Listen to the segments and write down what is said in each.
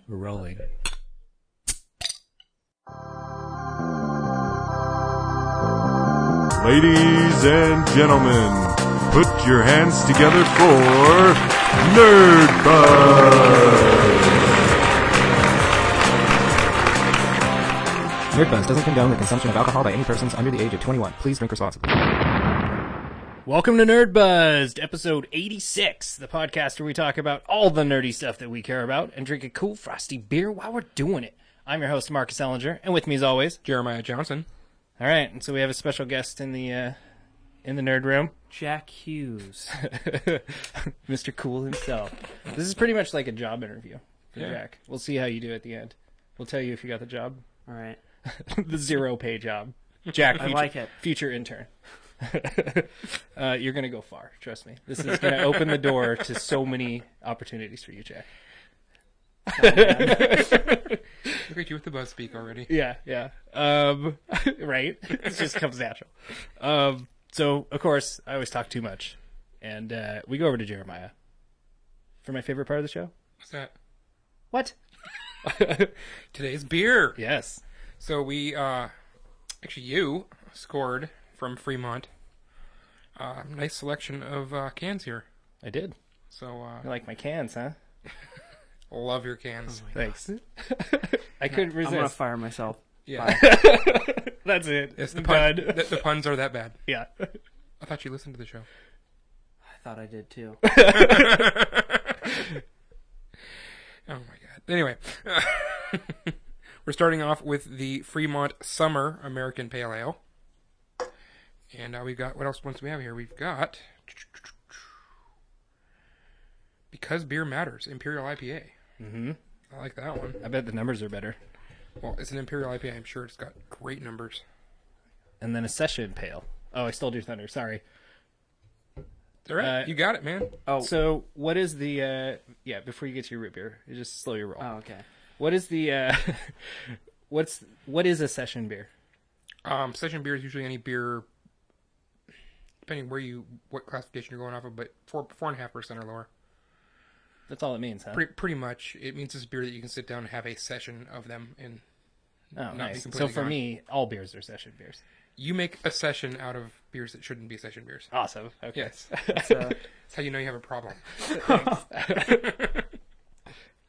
We're rolling. Ladies and gentlemen, put your hands together for Nerdbuzzed. Nerdbuzzed doesn't condone the consumption of alcohol by any persons under the age of 21. Please drink responsibly. Welcome to Nerdbuzzed, episode 86, the podcast where we talk about all the nerdy stuff that we care about and drink a cool frosty beer while we're doing it. I'm your host, Marcus Ellinger, and with me as always, Jeremiah Johnson. All right, and so we have a special guest in the nerd room, Jack Hughes, Mr. Cool himself. This is pretty much like a job interview for Jack. We'll see how you do at the end. We'll tell you if you got the job. All right. The zero-pay job. Jack, I like it. Future intern. You're going to go far, trust me. This is going to open the door to so many opportunities for you, Jack. Look at you with the buzz speak already. Yeah. Right? It just comes natural. So, of course, I always talk too much. And we go over to Jeremiah for my favorite part of the show. What's that? What? Today's beer. Yes. So we, actually you scored from Fremont. Nice selection of cans here. I did. So, You like my cans, huh? love your cans. Thanks. I couldn't resist. I'm gonna fire myself. Yeah. That's it. Yes, the puns are that bad. Yeah. I thought you listened to the show. I thought I did too. Oh my god. Anyway, we're starting off with the Fremont Summer American Pale Ale. And we've got, what else do we have here? We've got, Because Beer Matters, Imperial IPA. Mm-hmm. I like that one. I bet the numbers are better. Well, it's an Imperial IPA. I'm sure it's got great numbers. And then a session pale. Oh, I stole your thunder. Sorry. All right. You got it, man. Oh, So, what is the, before you get to your root beer, you just slow your roll. oh, okay. What is the, what is a session beer? Session beer is usually any beer, depending what classification you're going off of, but 4.5% or lower. That's all it means, huh? Pretty much. It means it's beer that you can sit down and have a session of them and Oh, not be nice. So completely for gone. me, all beers are session beers. You make a session out of beers that shouldn't be session beers. Awesome. Okay. Yes. It's, That's how you know you have a problem.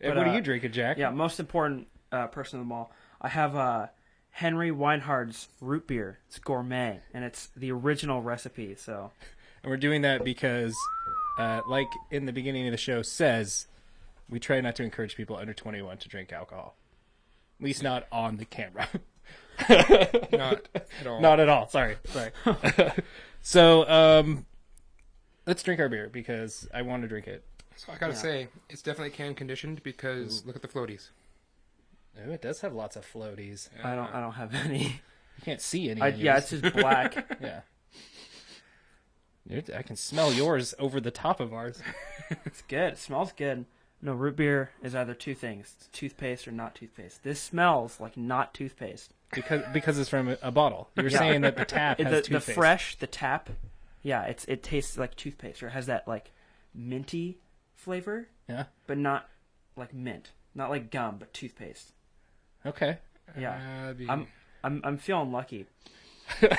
And But, what are you drinking, Jack? yeah, most important person of them all. I have Henry Weinhard's root beer. It's gourmet, and it's the original recipe. So And we're doing that because, like in the beginning of the show says, we try not to encourage people under 21 to drink alcohol. At least not on the camera. Not at all. Not at all. Sorry. So, let's drink our beer because I want to drink it. So I gotta say, it's definitely can conditioned because look at the floaties. Oh, it does have lots of floaties. I don't have any. You can't see any. in Yeah, yours. it's just black. Yeah. Dude, I can smell yours over the top of ours. It's good. It smells good. No, root beer is either two things: it's toothpaste or not toothpaste. This smells like not toothpaste. Because it's from a bottle. You were Yeah. saying that the tap has The toothpaste. the tap, yeah, it tastes like toothpaste, or it has that like minty flavor, Yeah. but not like mint, not like gum, but toothpaste. Okay. Yeah, I'm feeling lucky. I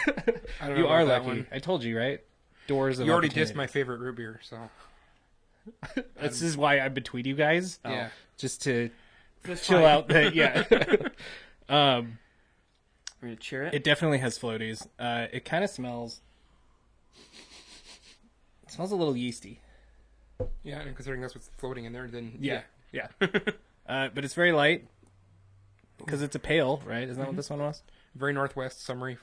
don't know You are about that lucky. one. I told you, right? Doors of You already opportunity. dissed my favorite root beer, so This is why I'm between you guys. yeah. Just to That's chill fine. out. Yeah. We're gonna cheer it. It definitely has floaties. It kind of smells. It smells a little yeasty. Yeah, and considering that's what's floating in there, then Yeah. But it's very light because it's a pale, right? Isn't that what this one was? Very Northwest summery.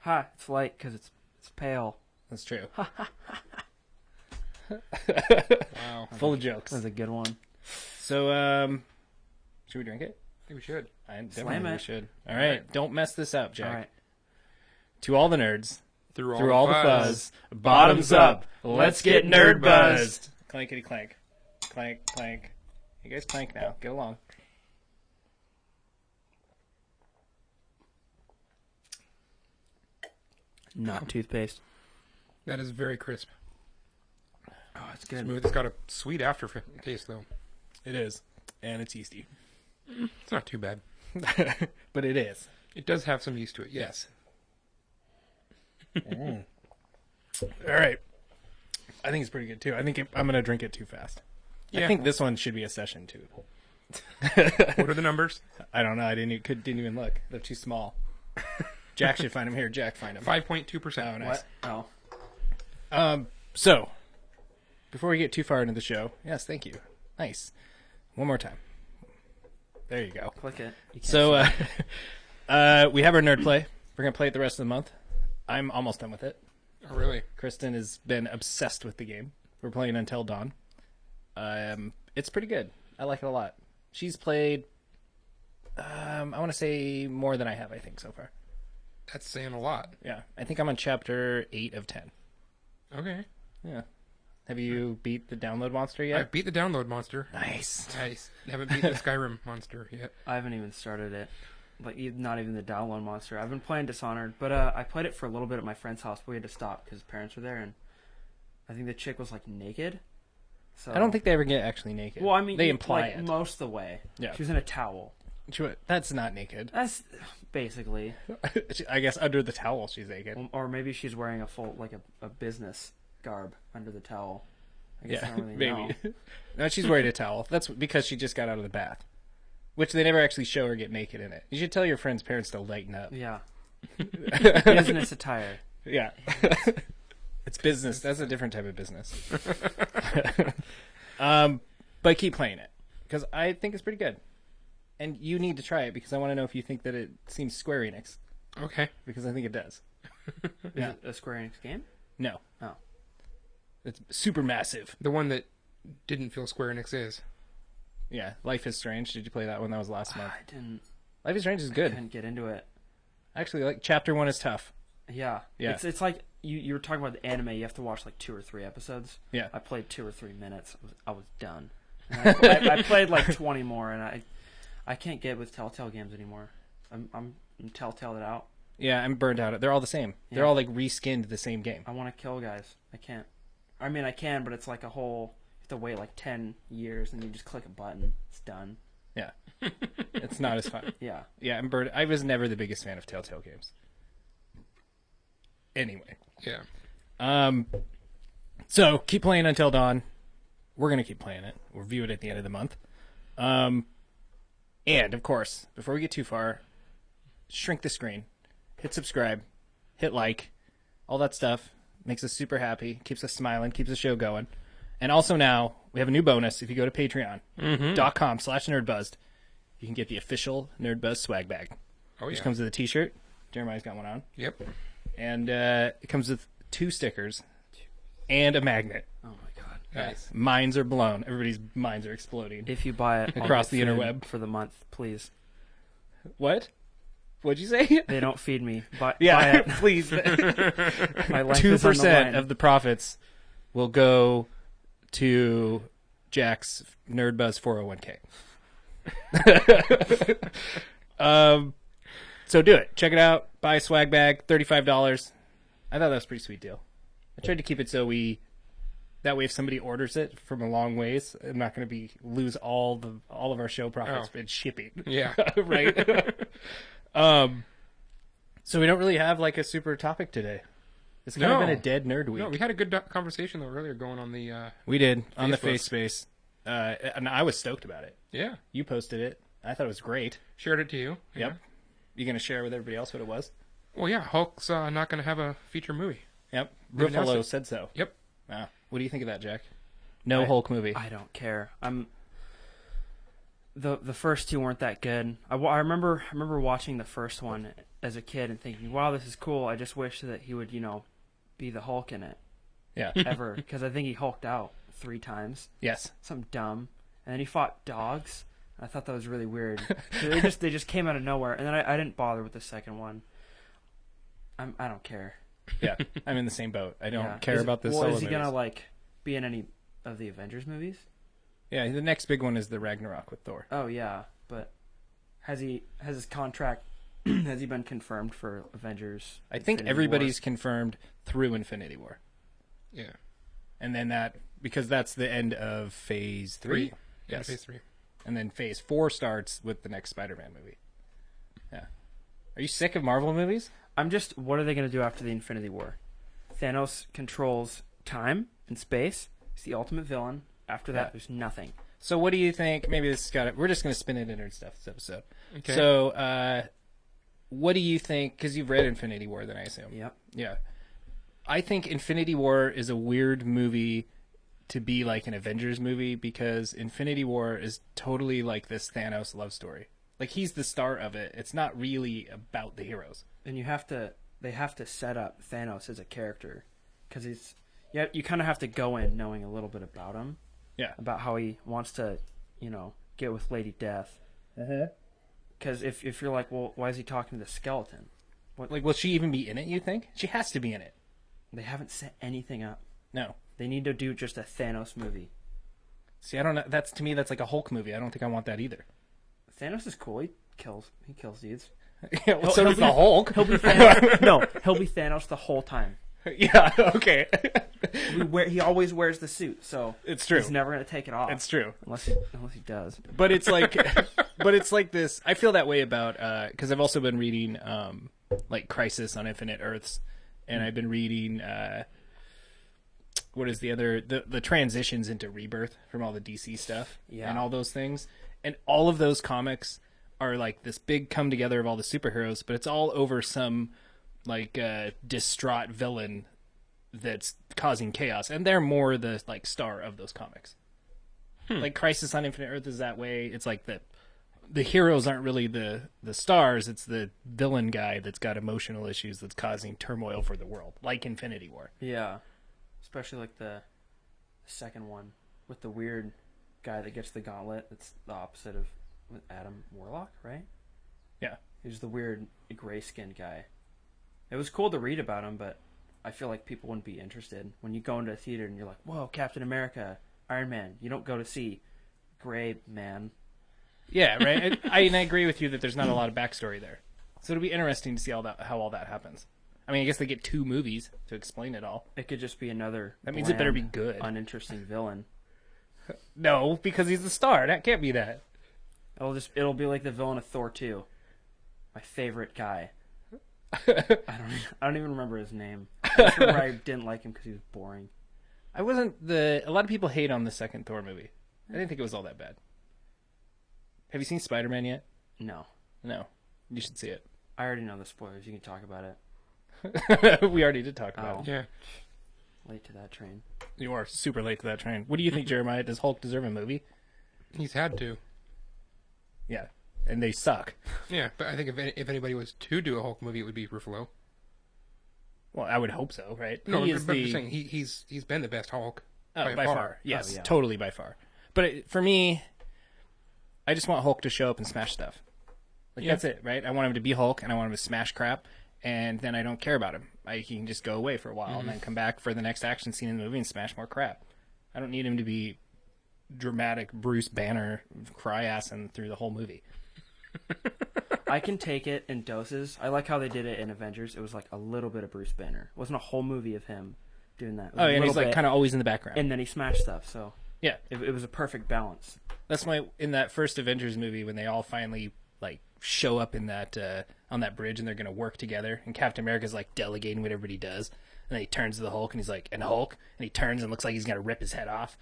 Ha! It's light because it's pale. That's true. Wow. Full of jokes. That's a good one. So, should we drink it? I think we should. I Slam definitely it. should. All right. Don't mess this up, Jack. All right. To all the nerds, Through all the fuzz, bottoms up. Let's get nerd buzzed. Clankety clank. Clank, clank. You guys clank now. Get along. Not toothpaste. That is very crisp. Oh, it's good. Smooth. It's got a sweet aftertaste, though. It is. And it's yeasty. It's not too bad. But it is. It does have some use to it, yes. All right. I think it's pretty good, too. I think I'm going to drink it too fast. Yeah. I think this one should be a session, too. What are the numbers? I don't know. I didn't even look. They're too small. Jack should find them here. Jack, find them. 5.2%. Oh, nice. What? Oh. So, before we get too far into the show, yes, thank you. Nice. One more time. There you go. Click it. You can't So, see it. we have our nerd play. We're going to play it the rest of the month. I'm almost done with it. Oh, really? Kristen has been obsessed with the game. We're playing Until Dawn. It's pretty good. I like it a lot. She's played, I want to say more than I have, I think, so far. That's saying a lot. Yeah. I think I'm on chapter 8 of 10. Okay. Yeah. Have you beat the download monster I yet? beat the download monster. Nice. Nice. Haven't beat the Skyrim monster yet. I haven't even started it. Like, not even the download monster. I've been playing Dishonored, but I played it for a little bit at my friend's house, but we had to stop because his parents were there, and I think the chick was, like, naked. So I don't think they ever get actually naked. Well, I mean, they imply like, it. most of the way. Yeah. She was in a towel. That's not naked. That's basically. I guess under the towel she's naked. Or maybe she's wearing a full, like, a business garb under the towel. I guess I Yeah, don't really maybe. know. No, she's wearing a towel. That's because she just got out of the bath. Which they never actually show her get naked in it. You should tell your friend's parents to lighten up. Yeah. Business attire. Yeah. It's business. That's a different type of business. But keep playing it. Because I think it's pretty good. And you need to try it because I want to know if you think that it seems Square Enix. Okay. Because I think it does. Is it a Square Enix game? No. Oh. It's super massive. The one that didn't feel Square Enix is. Yeah. Life is Strange. Did you play that one? That was last month. I didn't. Life is Strange is I good. couldn't get into it. Actually, like chapter 1 is tough. Yeah. Yeah. It's like you were talking about the anime. You have to watch like 2 or 3 episodes. Yeah. I played 2 or 3 minutes. I was done. And I played like 20 more, and I can't get with Telltale games anymore. I'm Telltale'd out. Yeah, I'm burned out. They're all the same. They're Yeah. all like reskinned the same game. I want to kill guys. I can't. I mean, I can, but it's like a whole. You have to wait like 10 years, and you just click a button. It's done. Yeah. It's not as fun. Yeah. Yeah, I'm burned. I was never the biggest fan of Telltale games. Anyway. Yeah. So keep playing Until Dawn. We're gonna keep playing it. We'll review it at the end of the month. And of course, before we get too far, shrink the screen, hit subscribe, hit like, all that stuff makes us super happy, keeps us smiling, keeps the show going. And also now we have a new bonus. If you go to patreon.com/nerdbuzzed, you can get the official Nerdbuzzed swag bag. Oh, yeah. Which comes with a t-shirt. Jeremiah's got one on. Yep. And it comes with 2 stickers and a magnet. Oh my god. Nice. Minds are blown. Everybody's minds are exploding. If you buy it I'll Across get the food interweb. for the month, please. What? What'd you say? They don't feed me. Buy Yeah, it. please. My life is on the 2% line. of the profits will go to Jack's Nerdbuzz 401k. So do it. Check it out. Buy a swag bag, $35. I thought that was a pretty sweet deal. I tried to keep it so that way if somebody orders it from a long ways, I'm not going to lose all of our show profits in shipping. Yeah. Right. So we don't really have like a super topic today. It's kind of No. been a dead nerd week. No, we had a good conversation though earlier going on the. We did on the Facebook. face space, and I was stoked about it. Yeah. You posted it. I thought it was great. Shared it to you. Yep. Yeah. You gonna share with everybody else what it was? Well, yeah. Hulk's not going to have a feature movie. Yep. They've announced Ruffalo it. said so. Yep. Wow. What do you think of that, Jack? No Hulk movie. I don't care. The first 2 weren't that good. I remember watching the first one as a kid and thinking, "Wow, this is cool. I just wish that he would, be the Hulk in it Yeah. ever." Because I think he hulked out 3 times. Yes. Something dumb, and then he fought dogs. I thought that was really weird. they just came out of nowhere, and then I didn't bother with the second one. I don't care. Yeah. I'm in the same boat. I don't Yeah. care about this. Well, solo is he movies. gonna be in any of the Avengers movies? Yeah. The next big one is the Ragnarok with Thor. Oh yeah, but has his contract has he been confirmed for Avengers? I think Infinity everybody's War? confirmed through Infinity War, Yeah. and then because that's the end of Phase 3. Yeah, Yes. phase 3. and then Phase 4 starts with the next Spider-Man movie. Yeah. Are you sick of Marvel movies? I'm just, what are they going to do after the Infinity War? Thanos controls time and space. He's the ultimate villain. After that, there's nothing. So what do you think? Maybe this has got it. We're just going to spin it in nerd stuff this episode. Okay. So, what do you think? Because you've read Infinity War, then I assume. Yep. Yeah. I think Infinity War is a weird movie to be like an Avengers movie because Infinity War is totally like this Thanos love story. Like, he's the star of it. It's not really about the heroes. And they have to set up Thanos as a character. Because you kind of have to go in knowing a little bit about him. Yeah. About how he wants to, get with Lady Death. Because if you're like, well, why is he talking to the skeleton? Like, will she even be in it, you think? She has to be in it. They haven't set anything up. No. They need to do just a Thanos movie. See, I don't know. To me, that's like a Hulk movie. I don't think I want that either. Thanos is cool. He kills dudes. Yeah, well, so does the Hulk. He'll be Thanos. No, he'll be Thanos the whole time. Yeah, okay. He always wears the suit, so It's true. he's never going to take it off. It's true. Unless he does. But it's like, this. I feel that way about, because I've also been reading, like Crisis on Infinite Earths, and I've been reading, what is the transitions into Rebirth from all the DC stuff, Yeah. and all those things, and all of those comics are like this big come together of all the superheroes, but it's all over some like distraught villain that's causing chaos, and they're more the like star of those comics. Like Crisis on Infinite Earth is that way. It's like the heroes aren't really the stars, it's the villain guy that's got emotional issues that's causing turmoil for the world, like Infinity War. Yeah. Especially like the second one with the weird guy that gets the gauntlet. It's the opposite of Adam Warlock, right? Yeah. He's the weird gray-skinned guy. It was cool to read about him, but I feel like people wouldn't be interested. When you go into a theater and you're like, whoa, Captain America, Iron Man, you don't go to see Gray Man. Yeah, right. I agree with you that there's not a lot of backstory there, so it'll be interesting to see how all that happens. I mean, I guess they get 2 movies to explain it all. It could just be another That means it better be bland, good. uninteresting villain. No, because he's the star. That can't be that. It'll be like the villain of Thor 2. My favorite guy. I don't even remember his name. I remember I didn't like him because he was boring. A lot of people hate on the second Thor movie. I didn't think it was all that bad. Have you seen Spider-Man yet? No. No. You should see it. I already know the spoilers. You can talk about it. We already did talk about Oh. it. Yeah. Late to that train. You are super late to that train. What do you think, Jeremiah? Does Hulk deserve a movie? He's had to. Yeah. And they suck. Yeah, but I think if anybody was to do a Hulk movie, it would be Ruffalo. Well, I would hope so, right? No, He but is I'm just saying he's been the best Hulk. Oh, by far. Yes, Oh, yeah. totally by far. But for me, I just want Hulk to show up and smash stuff. Like, Yeah. that's it, right? I want him to be Hulk, and I want him to smash crap, and then I don't care about him. He can just go away for a while, and then come back for the next action scene in the movie and smash more crap. I don't need him to be dramatic Bruce Banner cry-assing through the whole movie. I can take it in doses. I like how they did it in Avengers. It was like a little bit of Bruce Banner. It wasn't a whole movie of him doing that. It was Oh, a and he's little like bit, kind of always in the background. and then he smashed stuff. So Yeah. it was a perfect balance. That's why in that first Avengers movie, when they all finally like show up in that on that bridge and they're gonna work together, and Captain America's like delegating what everybody does, and then he turns to the Hulk and he's like, "And Hulk," and he turns and looks like he's gonna rip his head off.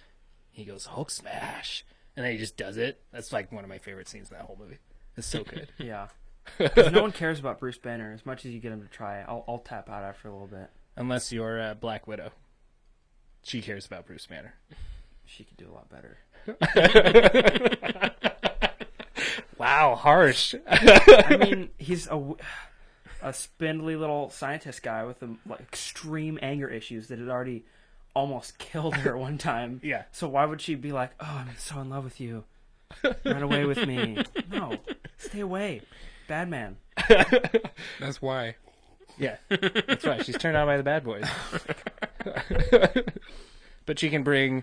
He goes, "Hulk smash," and then he just does it. That's like one of my favorite scenes in that whole movie. It's so good. Yeah. 'Cause no one cares about Bruce Banner as much as you get him to try. I'll tap out after a little bit. Unless you're Black Widow, she cares about Bruce Banner. She could do a lot better. Wow, harsh. I mean, he's a spindly little scientist guy with like extreme anger issues that had already almost killed her one time. Yeah. So why would she be like, "Oh, I'm so in love with you. Run away with me." No, stay away. Bad man. That's why. Yeah, that's right. She's turned on by the bad boys. But she can bring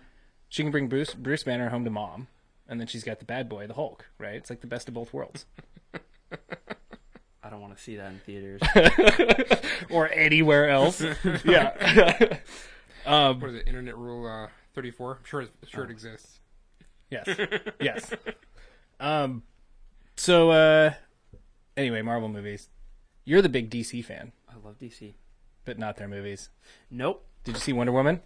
Bruce Banner home to mom, and then she's got the bad boy, the Hulk. Right? It's like the best of both worlds. I don't want to see that in theaters. Or anywhere else. Yeah. What is it? Internet Rule 34. I'm sure it exists. Yes. Yes. Anyway, Marvel movies. You're the big DC fan, I love DC. but not their movies. Nope. Did you see Wonder Woman?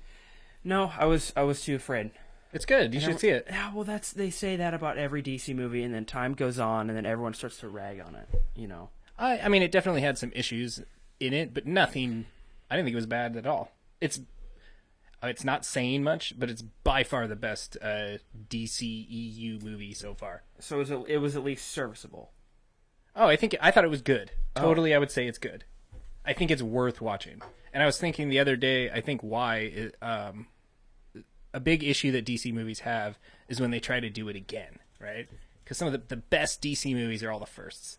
No, I was too afraid. It's good. You should see it. Yeah, well, they say that about every DC movie, and then time goes on, and then everyone starts to rag on it. You know. I mean, it definitely had some issues in it, but nothing. I didn't think it was bad at all. It's not saying much, but it's by far the best DC EU movie so far. So it was at least serviceable. Oh, I thought it was good. Totally, I would say it's good. I think it's worth watching. And I was thinking the other day, I think why a big issue that DC movies have is when they try to do it again, right? Because some of the best DC movies are all the firsts.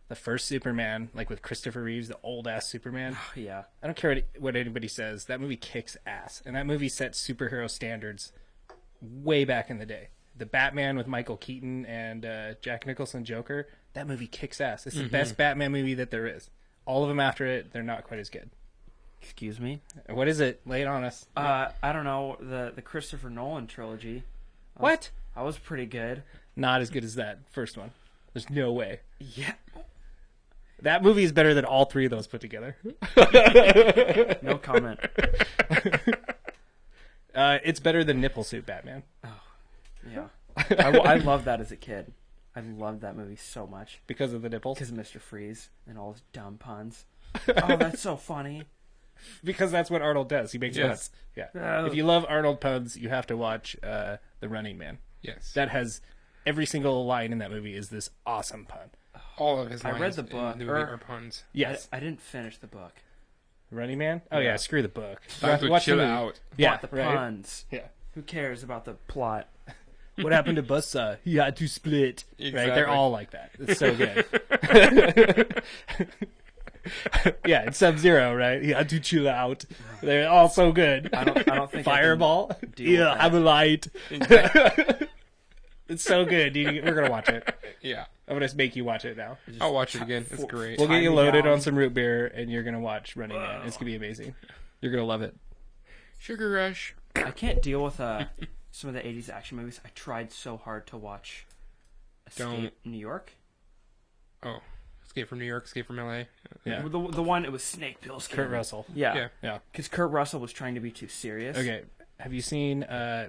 The first Superman, like with Christopher Reeves, the old-ass Superman. Yeah. I don't care what anybody says. That movie kicks ass. And that movie set superhero standards way back in the day. The Batman with Michael Keaton and Jack Nicholson Joker, that movie kicks ass. It's the best Batman movie that there is. All of them after it, they're not quite as good. Excuse me? What is it? Lay it on us. I don't know. The Christopher Nolan trilogy. What? I was pretty good. Not as good as that first one. There's no way. Yeah. That movie is better than all three of those put together. No comment. It's better than Nipple Suit Batman. Yeah. I loved that as a kid. I loved that movie so much. Because of the nipples? Because of Mr. Freeze and all his dumb puns. Oh, that's so funny. Because that's what Arnold does. He makes puns. Yeah. If you love Arnold puns, you have to watch The Running Man. Yes. That has every single line in that movie is this awesome pun. All of his lines I read the book. in the movie are puns. Yes. I didn't finish the book. Running Man? Oh, yeah. Screw the book. Time to Watch the chill movie. out. Yeah, The right? puns. Yeah. Who cares about the plot? What happened to Buzzsaw? He had to split. Right? They're Exactly. all like that. It's so good. Yeah, it's Sub-Zero, right? He had to chill out. They're all so good. I don't think Fireball? I can deal with Yeah, that. have a light. It's so good. Dude. We're going to watch it. Yeah. I'm going to make you watch it now. I'll watch it again. It's great. We'll get you Time loaded down. on some root beer, and you're going to watch Running Man. It's going to be amazing. You're going to love it. Sugar Rush. I can't deal with some of the 80s action movies. I tried so hard to watch Escape New York. Oh. Escape from New York, Escape from L.A. Yeah. The one, it was Snake Pills. Kurt Russell. Yeah. Yeah. Because Kurt Russell was trying to be too serious. Okay. Have you seen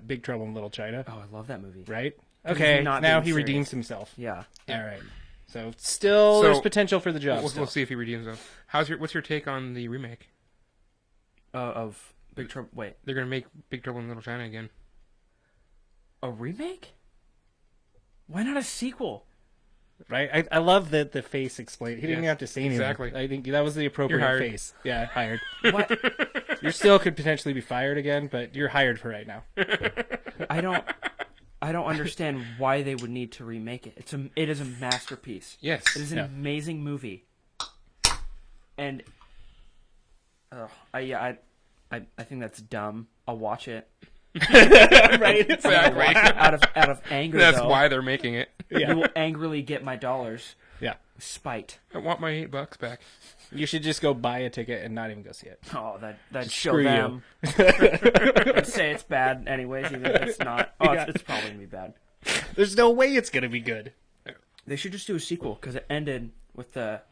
Big Trouble in Little China? Oh, I love that movie. Right? He's Okay. not Now being he serious. redeems himself. Yeah. All right. So still, there's potential for the job. We'll see if he redeems them. What's your take on the remake? Of Big Trouble. Wait, They're going to make Big Trouble in Little China again. a remake? Why not a sequel? Right? I love that the face explained. He didn't even Yes, have to say anything. exactly. I think that was the appropriate You're hired. face. Yeah, hired. What? You still could potentially be fired again, but you're hired for right now. I don't understand why they would need to remake it. It is a masterpiece. Yes. It is an Yeah. amazing movie. And I think that's dumb. I'll watch it. Right? Exactly. Out of anger. That's though. why they're making it. Yeah. You will angrily get my dollars. Yeah. Spite. I want my $8 back. You should just go buy a ticket and not even go see it. Oh, that'd show Screw them. I'd say it's bad anyways, even if it's not. Oh, Yeah. it's probably gonna be bad. There's no way it's going to be good. They should just do a sequel because it ended with the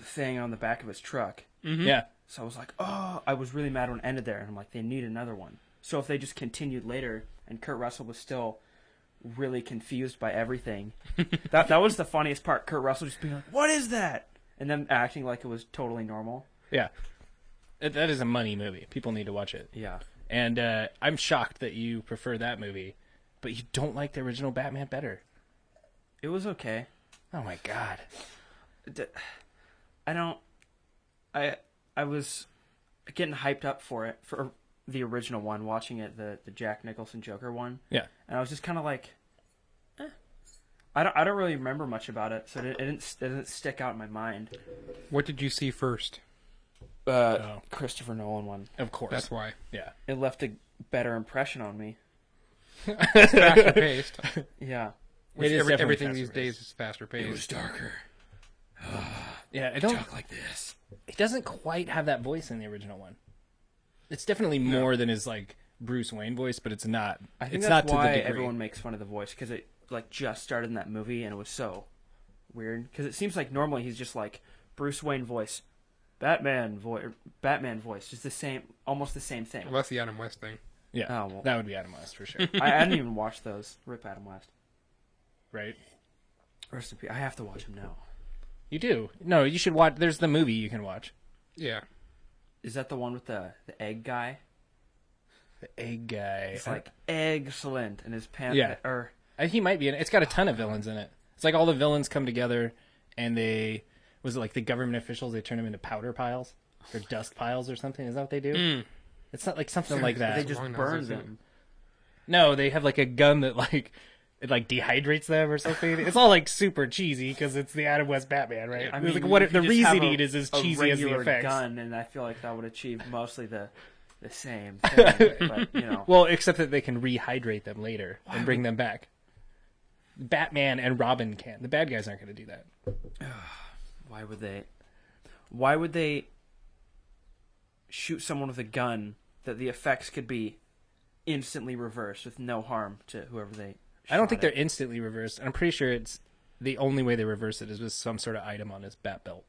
thing on the back of his truck. Yeah. So I was like, oh, I was really mad when it ended there, and I'm like, they need another one. So if they just continued later, and Kurt Russell was still really confused by everything, that was the funniest part. Kurt Russell just being like, "What is that?" and then acting like it was totally normal. Yeah. That is a money movie. People need to watch it. Yeah. And I'm shocked that you prefer that movie, but you don't like the original Batman better. It was okay. Oh my god. I was getting hyped up for it, for the original one, watching it, the Jack Nicholson Joker one. Yeah. And I was just kind of like, I don't really remember much about it, so it didn't stick out in my mind. What did you see first? Christopher Nolan one. Of course. That's why. Yeah. It left a better impression on me. It's faster paced. Yeah. It is definitely Everything faster these paced. days is faster paced. darker. Yeah, I don't. Talk like this. It doesn't quite have that voice in the original one. It's definitely more than his like Bruce Wayne voice, but it's not. I think it's that's not to why the degree. everyone makes fun of the voice, because like just started in that movie, and it was so weird because it seems like normally he's just like Bruce Wayne voice, Batman voice, just the same, almost the same thing. Well, that's the Adam West thing. Yeah, Oh, well. that would be Adam West for sure. I hadn't even watched those. Rip Adam West. Right? Rest in peace. I have to watch him now. You do. No, you should watch. There's the movie you can watch. Yeah. Is that the one with the egg guy? The egg guy. It's like excellent, and his pants. Yeah. Or He might be in it. It's got a ton of villains in it. It's like all the villains come together, and was it like the government officials? They turn them into powder piles or dust piles or something. Is that what they do? It's not like something like that. they just Long burn noses, them. No, they have like a gun that like it like dehydrates them or something. It's all like super cheesy because it's the Adam West Batman, right? I It's mean, like you what could the just have reasoning is as cheesy as the regular effects. gun, and I feel like that would achieve mostly the same thing. But you know, Well, except that they can rehydrate them later and bring them back. Batman and Robin can. The bad guys aren't going to do that. why would they? Why would they shoot someone with a gun that the effects could be instantly reversed with no harm to whoever they? I don't think shot they're at? instantly reversed. I'm pretty sure it's the only way they reverse it is with some sort of item on his bat belt.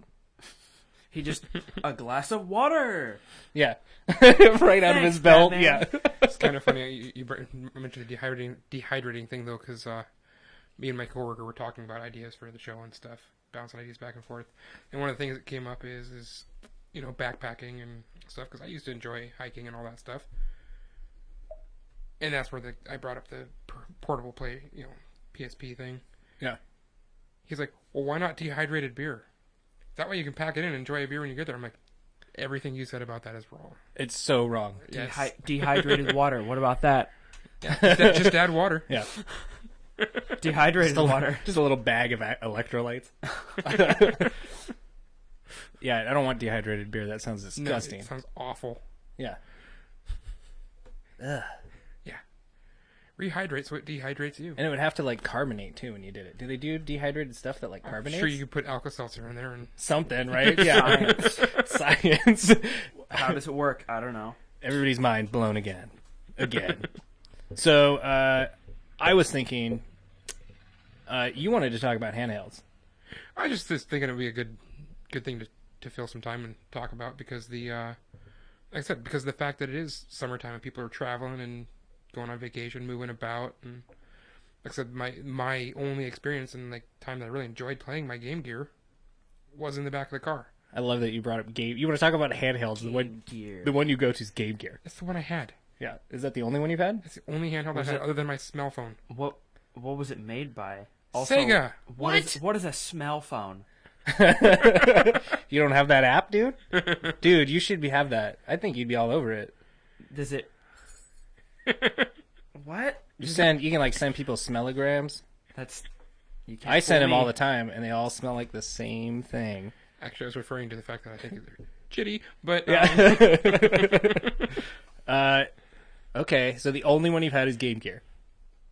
He just a glass of water. Yeah, right out of Thanks, his belt. Batman. Yeah, It's kind of funny you mentioned the dehydrating thing, though, because me and my coworker were talking about ideas for the show and stuff, bouncing ideas back and forth. And one of the things that came up is backpacking and stuff, because I used to enjoy hiking and all that stuff. And that's where I brought up the portable play, PSP thing. yeah. He's like, well, why not dehydrated beer? That way you can pack it in and enjoy a beer when you get there. I'm like, everything you said about that is wrong. It's so wrong. Yes. Dehydrated water. What about that? Yeah, just add water. Yeah, Dehydrated water. just a little bag of electrolytes. Yeah, I don't want dehydrated beer. That sounds No, disgusting. it sounds awful. Yeah. Yeah. Rehydrate so it dehydrates you. And it would have to like carbonate too when you did it. Do they do dehydrated stuff that like I'm carbonates? sure you could put Alka-Seltzer in there and Something, right? Yeah. Science. How does it work? I don't know. Everybody's mind blown again. So I was thinking you wanted to talk about handhelds. I just was thinking it would be a good thing to fill some time and talk about because like I said, because of the fact that it is summertime and people are traveling and going on vacation, moving about, and like I said, my only experience and like time that I really enjoyed playing my Game Gear was in the back of the car. I love that you brought up Game. You want to talk about handhelds? Gear. The one you go to is Game Gear. That's the one I had. Yeah, is that the only one you've had? That's the only handheld I had other than my smell phone. What was it made by? Sega. What is a smell phone? You don't have that app, dude? Dude, you should have that. I think you'd be all over it. Does it? What? You can like send people smellograms. That's. You can't I send fool them all me. the time, and they all smell like the same thing. Actually, I was referring to the fact that I think they're chitty, but Okay, so the only one you've had is Game Gear.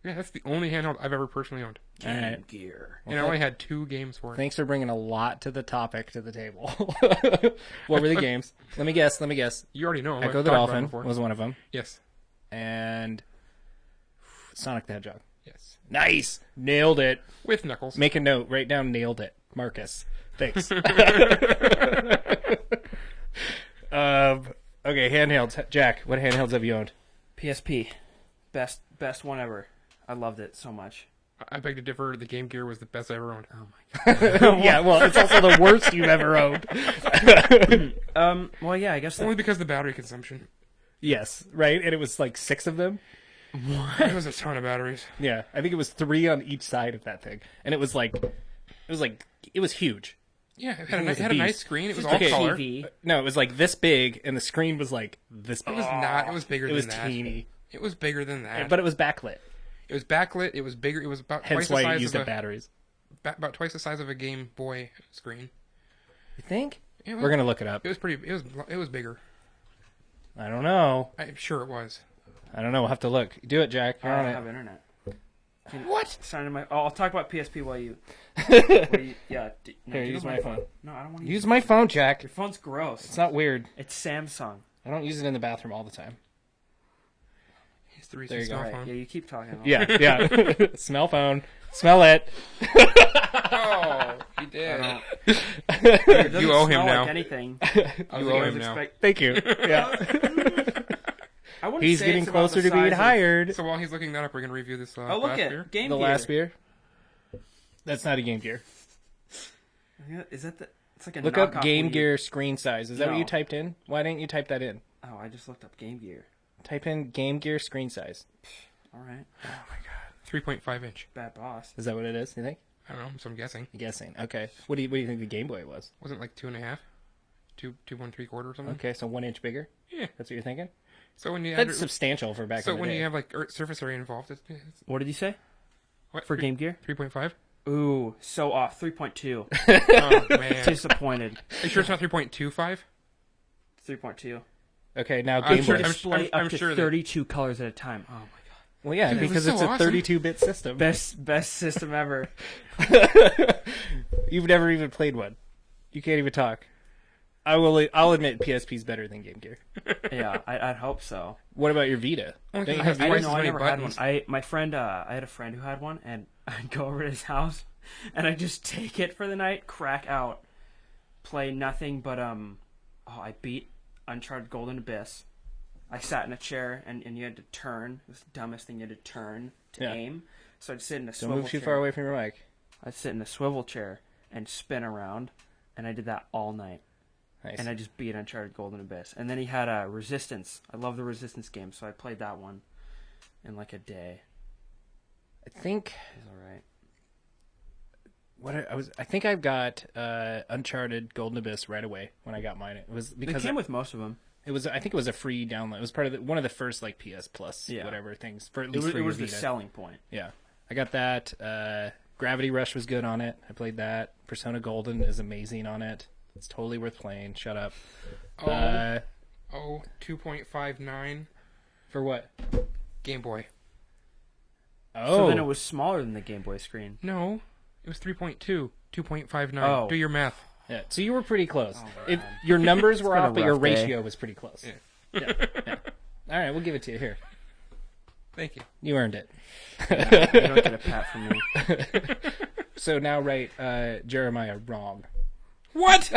yeah, that's the only handheld I've ever personally owned. All right. Gear. And I only had 2 games for it. Thanks for bringing a lot to the topic to the table. What were the games? Let me guess. You already know. Echo I've the talked about Dolphin it before. was one of them, Yes. and Sonic the Hedgehog. Yes. Nice, nailed it. With Knuckles. Make a note. Write down. Nailed it, Marcus. Thanks. Okay, handhelds. Jack, what handhelds have you owned? PSP, best one ever. I loved it so much. I beg to differ. The Game Gear was the best I ever owned. Yeah, well, it's also the worst you've ever owned. Well, yeah, I guess Only because of the battery consumption. Yes, right? And it was like 6 of them. It was a ton of batteries. Yeah, I think it was 3 on each side of that thing. And it was huge. Yeah, it It had, was a a nice beast. screen. It was all Okay. color. TV. No, it was like this big, and the screen was like this big. It was not. It was bigger It than was that. teeny. It was bigger than that. But it was backlit. It was backlit. It was bigger. It was about Hence twice the why size you used of up batteries. about twice the size of a Game Boy screen. You think? Yeah, We're going to look it up. It was pretty. It was bigger. I don't know. I'm sure it was. I don't know. We'll have to look. Do it, Jack. You're I on don't it. have internet. What? Sign in my. Oh, I'll talk about PSP while you. Yeah. No, Here, give use me my phone. No, I don't want to Use my phone, Jack. Your phone's gross. It's not weird. It's Samsung. I don't use it in the bathroom all the time. It's the There you reason go. cell All right. phone. Yeah, you keep talking. Yeah. Smell phone. Smell it. Oh, he did. It You owe him smell now. Like anything. You owe him now. Thank you. Yeah. I wouldn't He's say getting it's about closer the to being size of- hired. So while he's looking that up, we're going to review this Oh, look last at beer. Game The Gear. last beer. That's not a Game Gear. Is that the? It's like a Look up knockoff Game Wii. Gear screen size. Is that what No. you typed in? Why didn't you type that in? Oh, I just looked up Game Gear. Type in Game Gear screen size. All right, 3.5 inch. bad boss. Is that what it is? You think? I don't know, so I'm guessing. I'm guessing. Okay. What do you think the Game Boy was? Wasn't it like 2.5? 2.75 or something? Okay, so 1 inch bigger. Yeah. That's what you're thinking. So when you add, That's substantial for back so in the when day. you have like surface area involved, it's What did you say what, for Game Gear? 3.5? Ooh, so off. 3.2. Oh man. Disappointed. Are you sure it's not 3.25? 3.2. Okay, now I'm Game sure- Boy. Display I'm up to sure that- 32 colors at a time. Oh my god. Well, yeah, Dude, it because was it's so a awesome. 32-bit system. Best system ever. You've never even played one. You can't even talk. I'll admit PSP's better than Game Gear. Yeah, I'd hope so. What about your Vita? Only Don't you thing have I Vita? have No, as I many never had one. buttons. I had a friend who had one, and I'd go over to his house, and I'd just take it for the night, crack out, play nothing but I beat Uncharted Golden Abyss. I sat in a chair, and you had to turn. It was the dumbest thing. You had to turn to Yeah. aim. So I'd sit in a Don't swivel move too chair. far away from your mic. I'd sit in a swivel chair and spin around, and I did that all night. Nice. And I just beat Uncharted Golden Abyss. And then he had Resistance. I love the Resistance game, so I played that one in like a day. I think It was alright. I think I got Uncharted Golden Abyss right away when I got mine. It was They because came with most of them. I think it was a free download. It was part of one of the first like PS Plus Yeah. whatever things for at It least was, for it your was the Vita. selling point. Yeah, I got that. Gravity Rush was good on it. I played that. Persona Golden is amazing on it. It's totally worth playing. Shut up. Oh, 2.59 For what? Game Boy. Oh, So then it was smaller than the Game Boy screen. No, it was 3.2. 2.59. Oh. Do your math. yeah. So you were pretty close. Oh, If your numbers were been a off, but your rough day. ratio was pretty close. Yeah. Yeah. All right, we'll give it to you. Here, Thank you. you earned it. You don't get a pat from me. So now write Jeremiah wrong. What?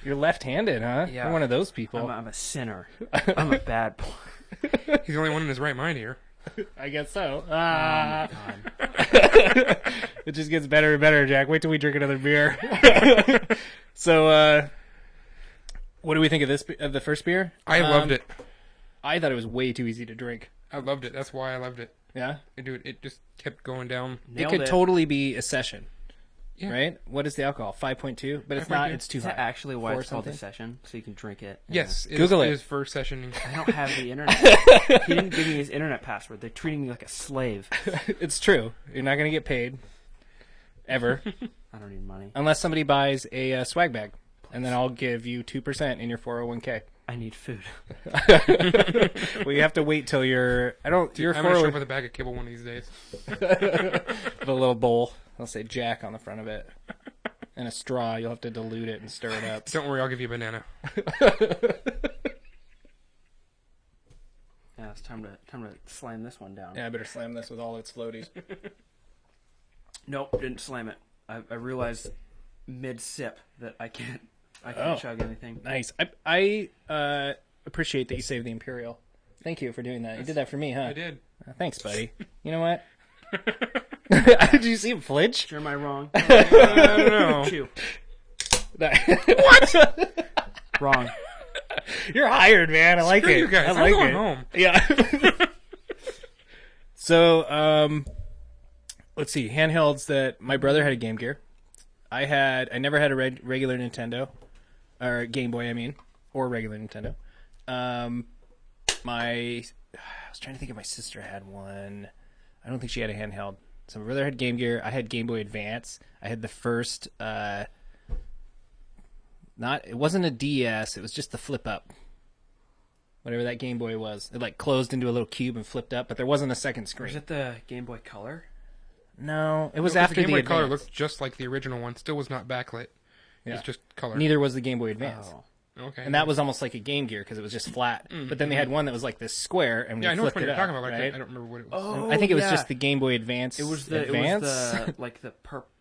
You're left-handed, huh? Yeah. You're one of those people. I'm a sinner. I'm a bad boy. He's the only one in his right mind here. I guess so. God. It just gets better and better, Jack. Wait till we drink another beer. So, what do we think of this? Of the first beer? I loved it. I thought it was way too easy to drink. I loved it. That's why I loved it. Yeah, Dude, it just kept going down. Nailed it could it. totally be a session, Yeah. right? What is the alcohol? 5.2, but it's 5.2. not. It's too Is high. that actually why 4 it's called a something? session? So you can drink it? Yes. Google it. His first session. I don't have the internet. He didn't give me his internet password. They're treating me like a slave. It's true. You're not going to get paid ever I don't need money. unless somebody buys a swag bag, and then I'll give you 2% in your 401k. I need food. Well, you have to wait till you're. I don't. Your I'm going to show up 401 with a bag of kibble one of these days. with a little bowl. I'll say Jack on the front of it, and a straw. You'll have to dilute it and stir it up. Don't worry, I'll give you a banana. Yeah, it's time to slam this one down. Yeah, I better slam this with all its floaties. Nope, didn't slam it. I realized mid sip that I can't Oh. chug anything. Nice. I appreciate that you saved the Imperial. Thank you for doing that. You did that for me, huh? I did. Thanks, buddy. You know what? Did you see him flinch? Sure, am I wrong? I don't know. Chew. What? Wrong. You're hired, man. I like Screw it. you guys. I I'm like going it. home. Yeah. So, let's see. Handhelds that my brother had a Game Gear. I never had a regular Nintendo, or Game Boy, I mean, or regular Nintendo. I was trying to think if my sister had one. I don't think she had a handheld. So my brother had Game Gear. I had Game Boy Advance. I had the first. It wasn't a DS. It was just the flip up. Whatever that Game Boy was, it like closed into a little cube and flipped up, but there wasn't a second screen. Was it the Game Boy Color? No, it was No, 'cause after the Game Boy Advance. Color looked just like the original one. Still was not backlit. Yeah. It's just color. Neither was the Game Boy Advance. Oh. Okay. And that was almost like a Game Gear because it was just flat. But then they had one that was like this square, and we I know which flipped one it you're up, talking about, but right? I don't remember what it was. Oh, I think it was yeah. just the Game Boy Advance. It was the like the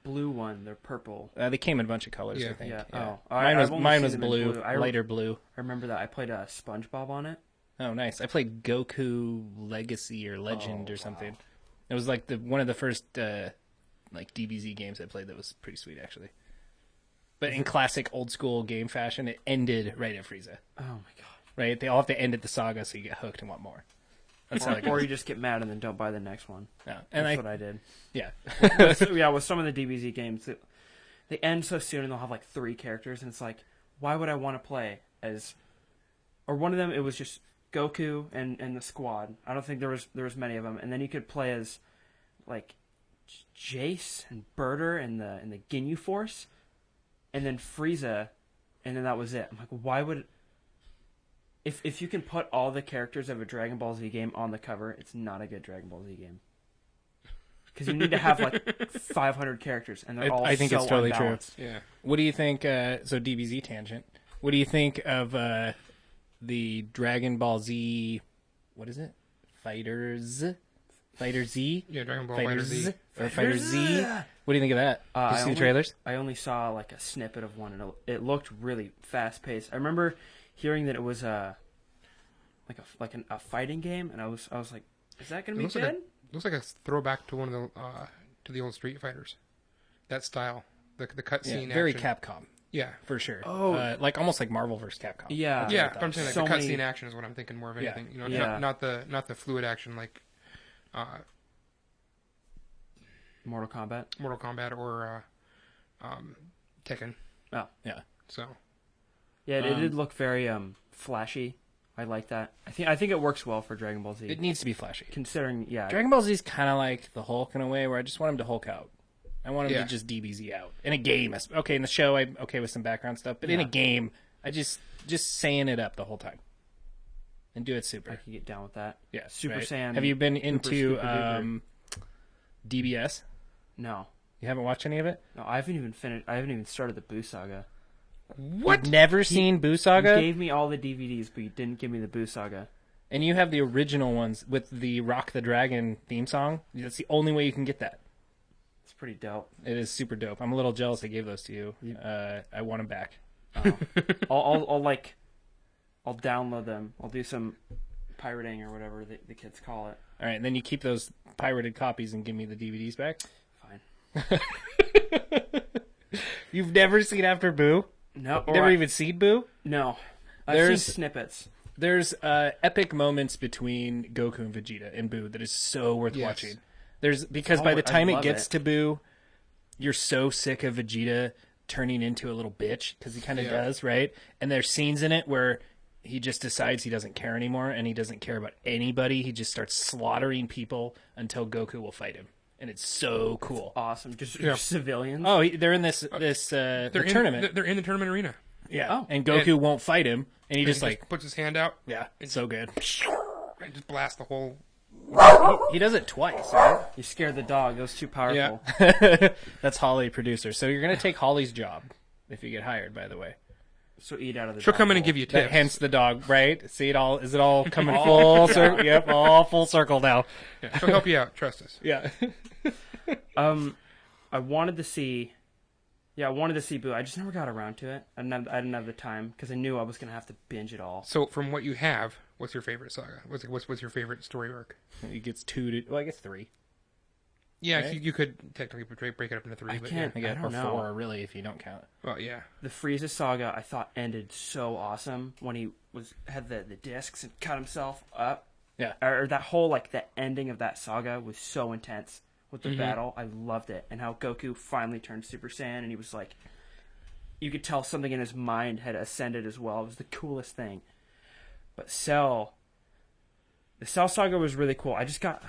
blue one. They're purple. They came in a bunch of colors, Yeah. I think. Yeah. Yeah. Oh, Mine was blue, lighter blue. I remember that. I played SpongeBob on it. Oh, nice. I played Goku Legacy or Legend or something. It was like one of the first like DBZ games I played that was pretty sweet, actually. But in classic old school game fashion, it ended right at Frieza. Oh my god! Right? They all have to end at the saga so you get hooked and want more. That's how it Or goes. you just get mad and then don't buy the next one. Yeah. And That's what I did. Yeah. With some of the DBZ games, they end so soon and they'll have like 3 characters, and it's like, why would I want to play as? Or one of them, it was just Goku and the squad. I don't think there was many of them, and then you could play as like Jace and Birder and the Ginyu Force, and then Frieza, and then that was it. I'm like, why would? If you can put all the characters of a Dragon Ball Z game on the cover, it's not a good Dragon Ball Z game. Because you need to have like 500 characters, and they're all I think so it's totally true. unbalanced. Yeah. What do you think? So DBZ tangent. What do you think of the Dragon Ball Z? What is it? Fighter Z? Yeah, Dragon Ball Fighter Fighter Z. Or Fighter Z? What do you think of that? Did you see the trailers? I only saw like a snippet of one, and it looked really fast paced. I remember hearing that it was a fighting game, and I was like, is that gonna be good? Looks like a throwback to one of the old Street Fighters. That style, the cutscene. Yeah, very action. Capcom, Yeah. for sure. Oh. Like almost like Marvel vs. Capcom. Yeah. That's what I Yeah, thought. but I'm saying like So the many- cutscene action is what I'm thinking more of Yeah. anything. You know, Yeah. not the fluid action like Mortal Kombat. Mortal Kombat or Tekken. Oh, Yeah. So yeah, it did look very flashy. I like that. I think it works well for Dragon Ball Z. It needs to be flashy. Considering, Dragon Ball Z is kind of like the Hulk in a way, where I just want him to Hulk out. I want him Yeah. to just DBZ out. In a game, okay, in the show, I'm okay with some background stuff, but in a game, I just saying it up the whole time. And do it I super. can get down with that. Yeah. Super right? Saiyan. Have you been Super into Scooper Duper. DBS? No, You haven't watched any of it? no, I haven't even started the Boo Saga. What? You've never seen Boo Saga? You gave me all the DVDs, but you didn't give me the Boo Saga. And you have the original ones with the Rock the Dragon theme song. That's the only way you can get that. It's pretty dope. It is super dope. I'm a little jealous I gave those to you. I want them back. I'll download them. I'll do some pirating or whatever the kids call it. All right, and then you keep those pirated copies and give me the DVDs back. Fine. You've never seen After Boo? No, Never even seen Boo? No. I've There's- seen snippets. There's epic moments between Goku and Vegeta in Boo that is so worth Yes. watching. Because Oh, by the I time it love gets it. to Boo, you're so sick of Vegeta turning into a little bitch, because he kind of does, right? And there's scenes in it where he just decides he doesn't care anymore, and he doesn't care about anybody. He just starts slaughtering people until Goku will fight him. And it's so cool. Awesome. Just Yeah. civilians. Oh, they're in this tournament. They're in the tournament arena. Yeah. Oh. And Goku won't fight him, and he just He like, puts his hand out yeah, it's so good. and just blasts the whole. He does it twice, right? You scared the dog. It was too powerful. That's Holly, producer. So you're going to take Holly's job if you get hired, by the way. So eat out of the She'll dog come in and bowl. give you That, tips. hence the dog, right? See it all? Is it all coming full circle? Yep, all full circle now. Yeah, she'll help you out. Trust us. Yeah. I wanted to see Boo. I just never got around to it. I didn't have the time because I knew I was gonna have to binge it all. So, from what you have, what's your favorite saga? What's your favorite story arc? He gets 2 to, well, I guess 3. Yeah, Right? you could technically break it up into 3. I but can't. I guess, I or don't know. 4, really, if you don't count. Yeah. Well, yeah. The Frieza saga I thought ended so awesome when he had the discs and cut himself up. Yeah. Or that whole the ending of that saga was so intense with the battle. I loved it, and how Goku finally turned Super Saiyan, and he was like, you could tell something in his mind had ascended as well. It was the coolest thing. But the Cell saga was really cool. I just got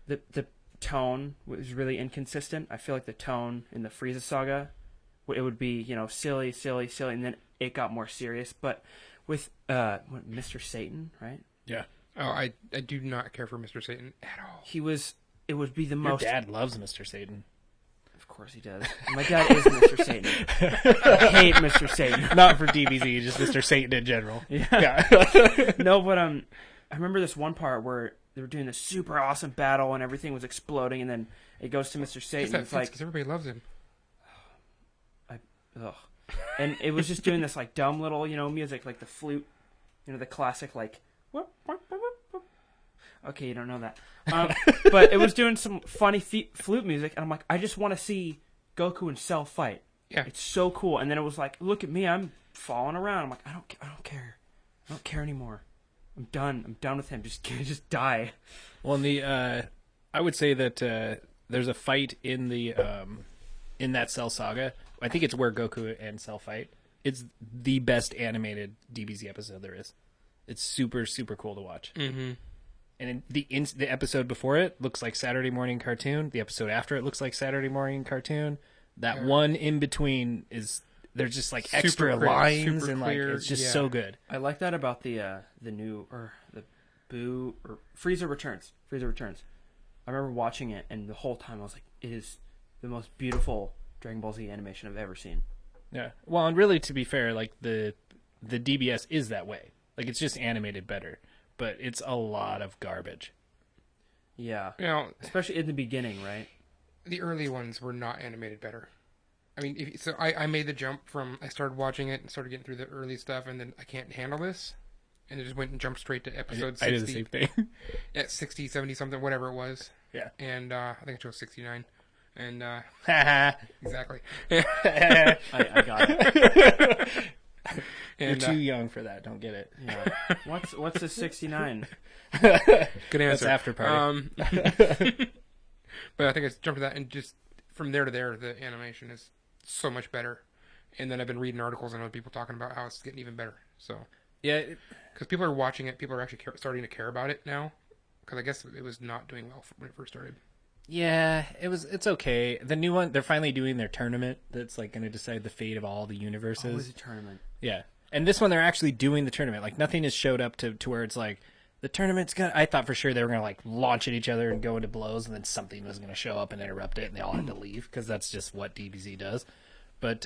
the tone was really inconsistent. I feel like the tone in the Frieza saga, it would be silly, and then it got more serious. But with Mr. Satan, right? Yeah. Oh, I do not care for Mr. Satan at all. It would be the Your most. dad loves Mr. Satan. Of course he does. My dad is Mr. Satan. I hate Mr. Satan. Not for DBZ, just Mr. Satan in general. Yeah. No, but I remember this one part where they were doing this super awesome battle and everything was exploding, and then it goes to Mr. Satan. It's like because everybody loves him. Ugh. And it was just doing this like dumb little, music, like the flute, the classic like. Okay, you don't know that. But it was doing some funny flute music, and I'm like, I just want to see Goku and Cell fight. Yeah, it's so cool. And then it was like, look at me, I'm falling around. I'm like, I don't care. I don't care anymore. I'm done. I'm done with him. Just die. Well, I would say that there's a fight in the in that Cell saga. I think it's where Goku and Cell fight. It's the best animated DBZ episode there is. It's super, super cool to watch. Mm-hmm. And the episode before it looks like Saturday morning cartoon. The episode after it looks like Saturday morning cartoon. That one in between there's just like extra lines and like it's just so good. I like that about the new or the Boo or Frieza Returns. Frieza Returns. I remember watching it, and the whole time I was like, it is the most beautiful Dragon Ball Z animation I've ever seen. Yeah. Well, and really, to be fair, like the DBS is that way. Like it's just animated better, but it's a lot of garbage. Yeah. Especially in the beginning, right? The early ones were not animated better. I mean, I made the jump from I started watching it and started getting through the early stuff, and then I can't handle this, and it just went and jumped straight to episode 60. I did the same thing. At 60, 70 something, whatever it was. Yeah. And I think it chose 69. And exactly. I got it. You're too young for that. Don't get it. Yeah. What's a 69? Good answer. That's after party. But I think I jumped to that, and just from there to there, the animation is so much better. And then I've been reading articles and other people talking about how it's getting even better. So yeah, because people are watching it, people are actually starting to care about it now. Because I guess it was not doing well when it first started. Yeah, it's okay. The new one, they're finally doing their tournament that's like going to decide the fate of all the universes. Oh, it's a tournament. Yeah. And this one, they're actually doing the tournament. Like, nothing has showed up to where it's like, the tournament's going to... I thought for sure they were going to, like, launch at each other and go into blows, and then something was going to show up and interrupt it, and they all had to leave, because that's just what DBZ does. But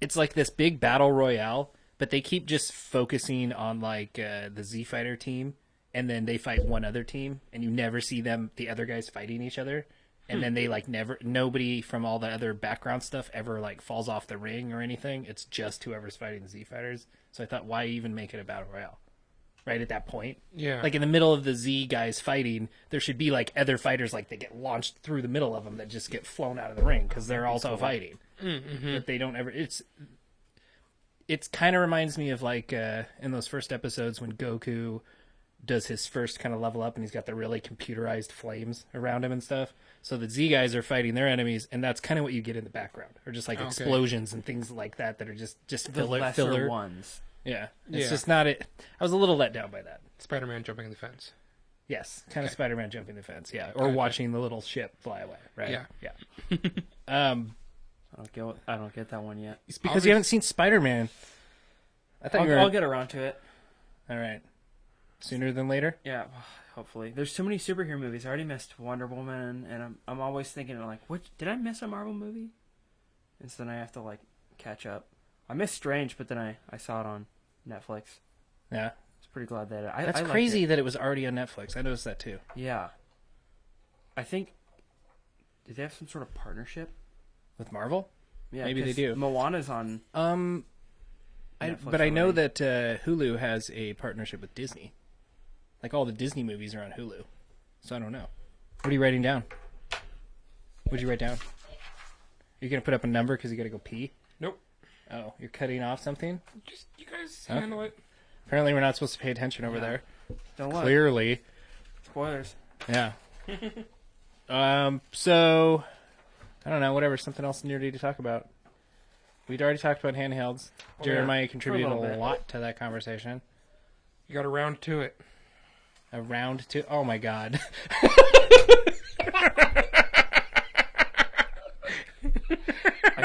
it's like this big battle royale, but they keep just focusing on, like, the Z Fighter team, and then they fight one other team, and you never see the other guys fighting each other. And then they, like, nobody from all the other background stuff ever, like, falls off the ring or anything. It's just whoever's fighting the Z Fighters. So I thought, why even make it a battle royale? Right at that point? Yeah. Like, in the middle of the Z guys fighting, there should be, like, other fighters, like, that get launched through the middle of them that just get flown out of the ring because they're also fighting. Mm-hmm. But they don't ever... It's kind of reminds me of, like, in those first episodes when Goku does his first kind of level up, and he's got the really computerized flames around him and stuff. So the Z guys are fighting their enemies, and that's kind of what you get in the background, or just like explosions and things like that are just the lesser ones. Yeah, it's just not it. I was a little let down by that. Spider-Man jumping the fence. Yes, kind of Spider-Man jumping the fence. Yeah, or watching the little ship fly away. Right. Yeah. I don't get that one yet. It's because you haven't seen Spider-Man. I'll get around to it. All right. Sooner than later? Yeah, hopefully. There's too many superhero movies. I already missed Wonder Woman, and I'm always thinking, like, did I miss a Marvel movie? And so then I have to, like, catch up. I missed Strange, but then I saw it on Netflix. Yeah. I was pretty glad that That's crazy that it was already on Netflix. I noticed that, too. Yeah. I think... Did they have some sort of partnership? With Marvel? Yeah, maybe they do. Moana's on Netflix but I know that Hulu has a partnership with Disney. Like, all the Disney movies are on Hulu. So I don't know. What are you writing down? What'd you write down? You're going to put up a number because you got to go pee? Nope. Oh, you're cutting off something? Just, you guys handle it. Apparently we're not supposed to pay attention over there. Don't look. Clearly. Spoilers. Yeah. So, I don't know, whatever. Something else nerdy to talk about. We'd already talked about handhelds. Jeremiah contributed a lot to that conversation. You got a round to it. A round two? Oh my god.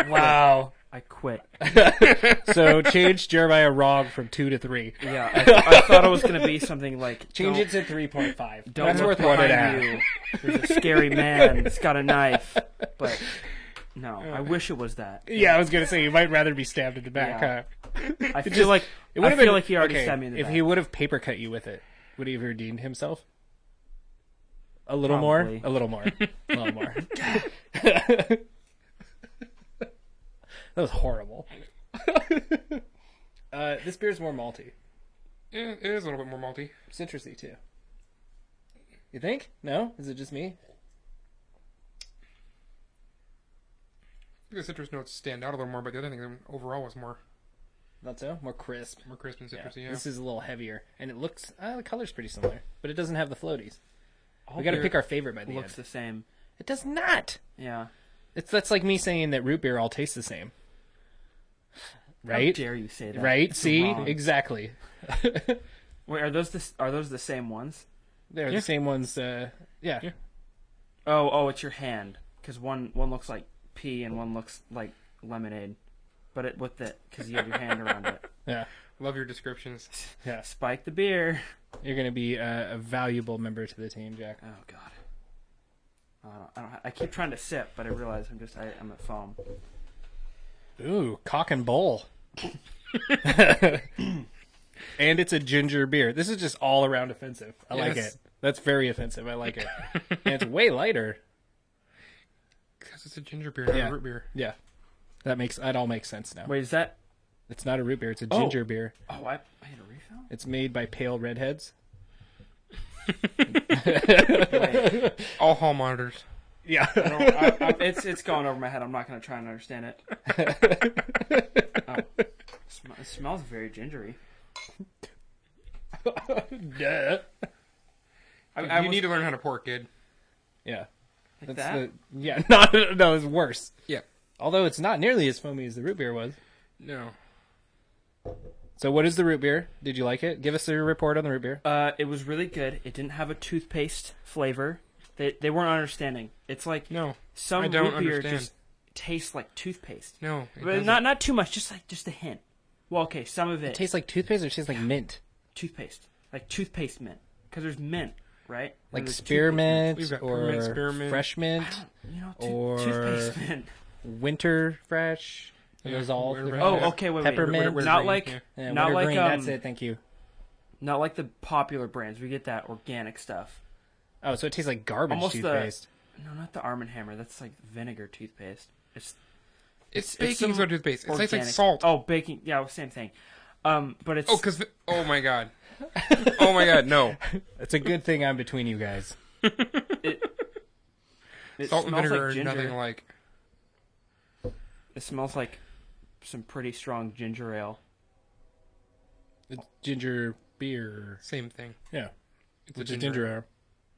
Wow. I quit. So change Jeremiah wrong from 2 to 3. Yeah, I thought it was going to be something like... Change it to 3.5. Don't That's look worth 1.5. behind you. There's a scary man. He's got a knife. But no, I wish it was that. Yeah, I was gonna say you might rather be stabbed in the back, Yeah. huh? I feel like It would have feel been like he already okay, stabbed me in the if back. he would have paper cut you with it. Would he have redeemed himself? A little more. Probably. A little more. A little more. That was horrible. This beer's more malty, Yeah, it is a little bit more malty. citrusy too. You think? No? Is it just me? The citrus notes stand out a little more, but the other thing overall was more Not so. More crisp. crisp and Yeah. citrusy. Yeah. This is a little heavier, and it looks. The color's pretty similar, but it doesn't have the floaties. All We got to beer pick our favorite by the looks end. the same. It does not. Yeah. That's like me saying that root beer all tastes the same. Right? How dare you say that? Right? It's See? wrong. Exactly. Wait, are those the same ones? They're the same ones. Yeah. Yeah. Oh, it's your hand. Because one looks like pea and one looks like lemonade. But it with the because you have your hand around it. Yeah. Love your descriptions. Yeah. Spike the beer. You're going to be a valuable member to the team, Jack. Oh God. I keep trying to sip, but I realize I'm at foam. Ooh, cock and bowl. And it's a ginger beer. This is just all around offensive. I like Yes. it. That's very offensive. I like it. And it's way lighter. Because it's a ginger beer, not Yeah. a root beer. Yeah. That all makes sense now. Wait, is that? It's not a root beer. It's a ginger beer. Oh, I had a refill. It's made by pale redheads. Wait, All hall monitors. Yeah. it's going over my head. I'm not going to try and understand it. Oh, it smells very gingery. Duh. You need to learn how to pour, kid. Yeah. Like That's that? yeah. No, it's worse. Yeah. Although it's not nearly as foamy as the root beer was. No. So what is the root beer? Did you like it? Give us a report on the root beer. It was really good. It didn't have a toothpaste flavor. They weren't understanding. It's like No. some I don't root beer understand. just tastes like toothpaste. No. It But doesn't. not too much. Just a hint. Well, okay, some of It it tastes like toothpaste or it tastes like mint? toothpaste, like toothpaste mint, because there's mint, right? Like There's spearmint We've got or peppermint, spearmint. fresh mint, You know, or- toothpaste mint. winter fresh. Are those all winter the- fresh. Oh, okay, wait. Peppermint. Winter Not green, like yeah. Yeah, not winter like green, that's it. Thank you. not like the popular brands. We get that organic stuff. Oh, so it tastes like garbage Almost toothpaste. No, not the Arm & Hammer. That's like vinegar toothpaste. It's some baking soda toothpaste. It tastes like organic- salt. Oh, baking. Yeah, same thing. But it's Oh my god. Oh my god, no. It's a good thing I'm between you guys. it Salt and smells vinegar like are ginger. nothing like. It smells like some pretty strong ginger ale. It's ginger beer. Same thing. Yeah. It's Which a is ginger ale.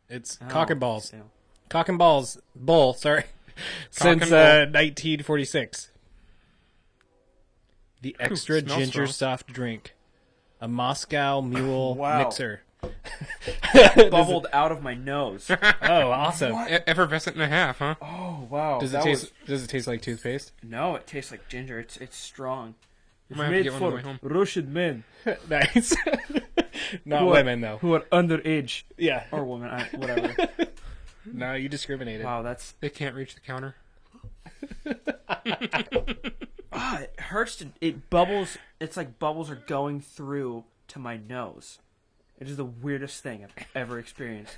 It's Oh, cock and balls. ale. Cock and balls bull, sorry. Since and bull. 1946. The extra smells ginger strong. soft drink. A Moscow Mule Wow. mixer. Bubbled out of my nose. Oh, awesome. Effervescent and a half, huh? Oh wow! Does it taste like toothpaste? No, it tastes like ginger. It's strong. It's Might have to get one on the way home. Russian men Nice. Not Who are- women though. who are underage Yeah. or women, whatever. No, you discriminated. Wow, that's They can't reach the counter. it hurts. It bubbles. It's like bubbles are going through to my nose. It is the weirdest thing I've ever experienced.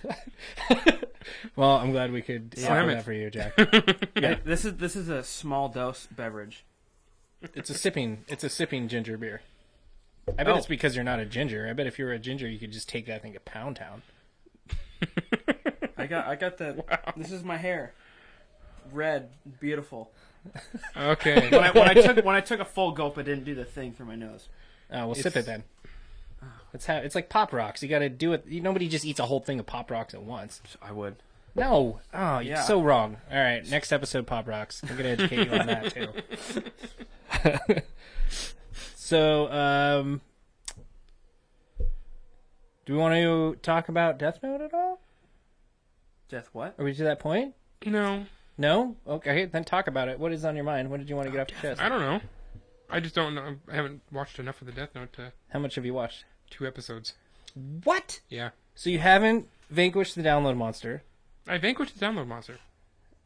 Well, I'm glad we could Slam slam it. that for you, Jack. This is a small dose beverage. It's a sipping ginger beer. I bet Oh. it's because you're not a ginger. I bet if you were a ginger, you could just take that thing to Pound Town. I got the. This is my hair. Red, beautiful. Okay. When I took a full gulp, it didn't do the thing for my nose. Oh, well, sip It's- it then. It's like Pop Rocks. You got to do it. Nobody just eats a whole thing of Pop Rocks at once. I would. No. Oh, you're Yeah. so wrong. All right, next episode, Pop Rocks. I'm going to educate you on that, too. So, do we want to talk about Death Note at all? Death what? Are we to that point? No. No? Okay, then talk about it. What is on your mind? What did you want to get off your chest? I don't know. I just don't know. I haven't watched enough of the Death Note to How much have you watched? 2 episodes. What? Yeah. So you haven't vanquished the download monster. I vanquished the download monster.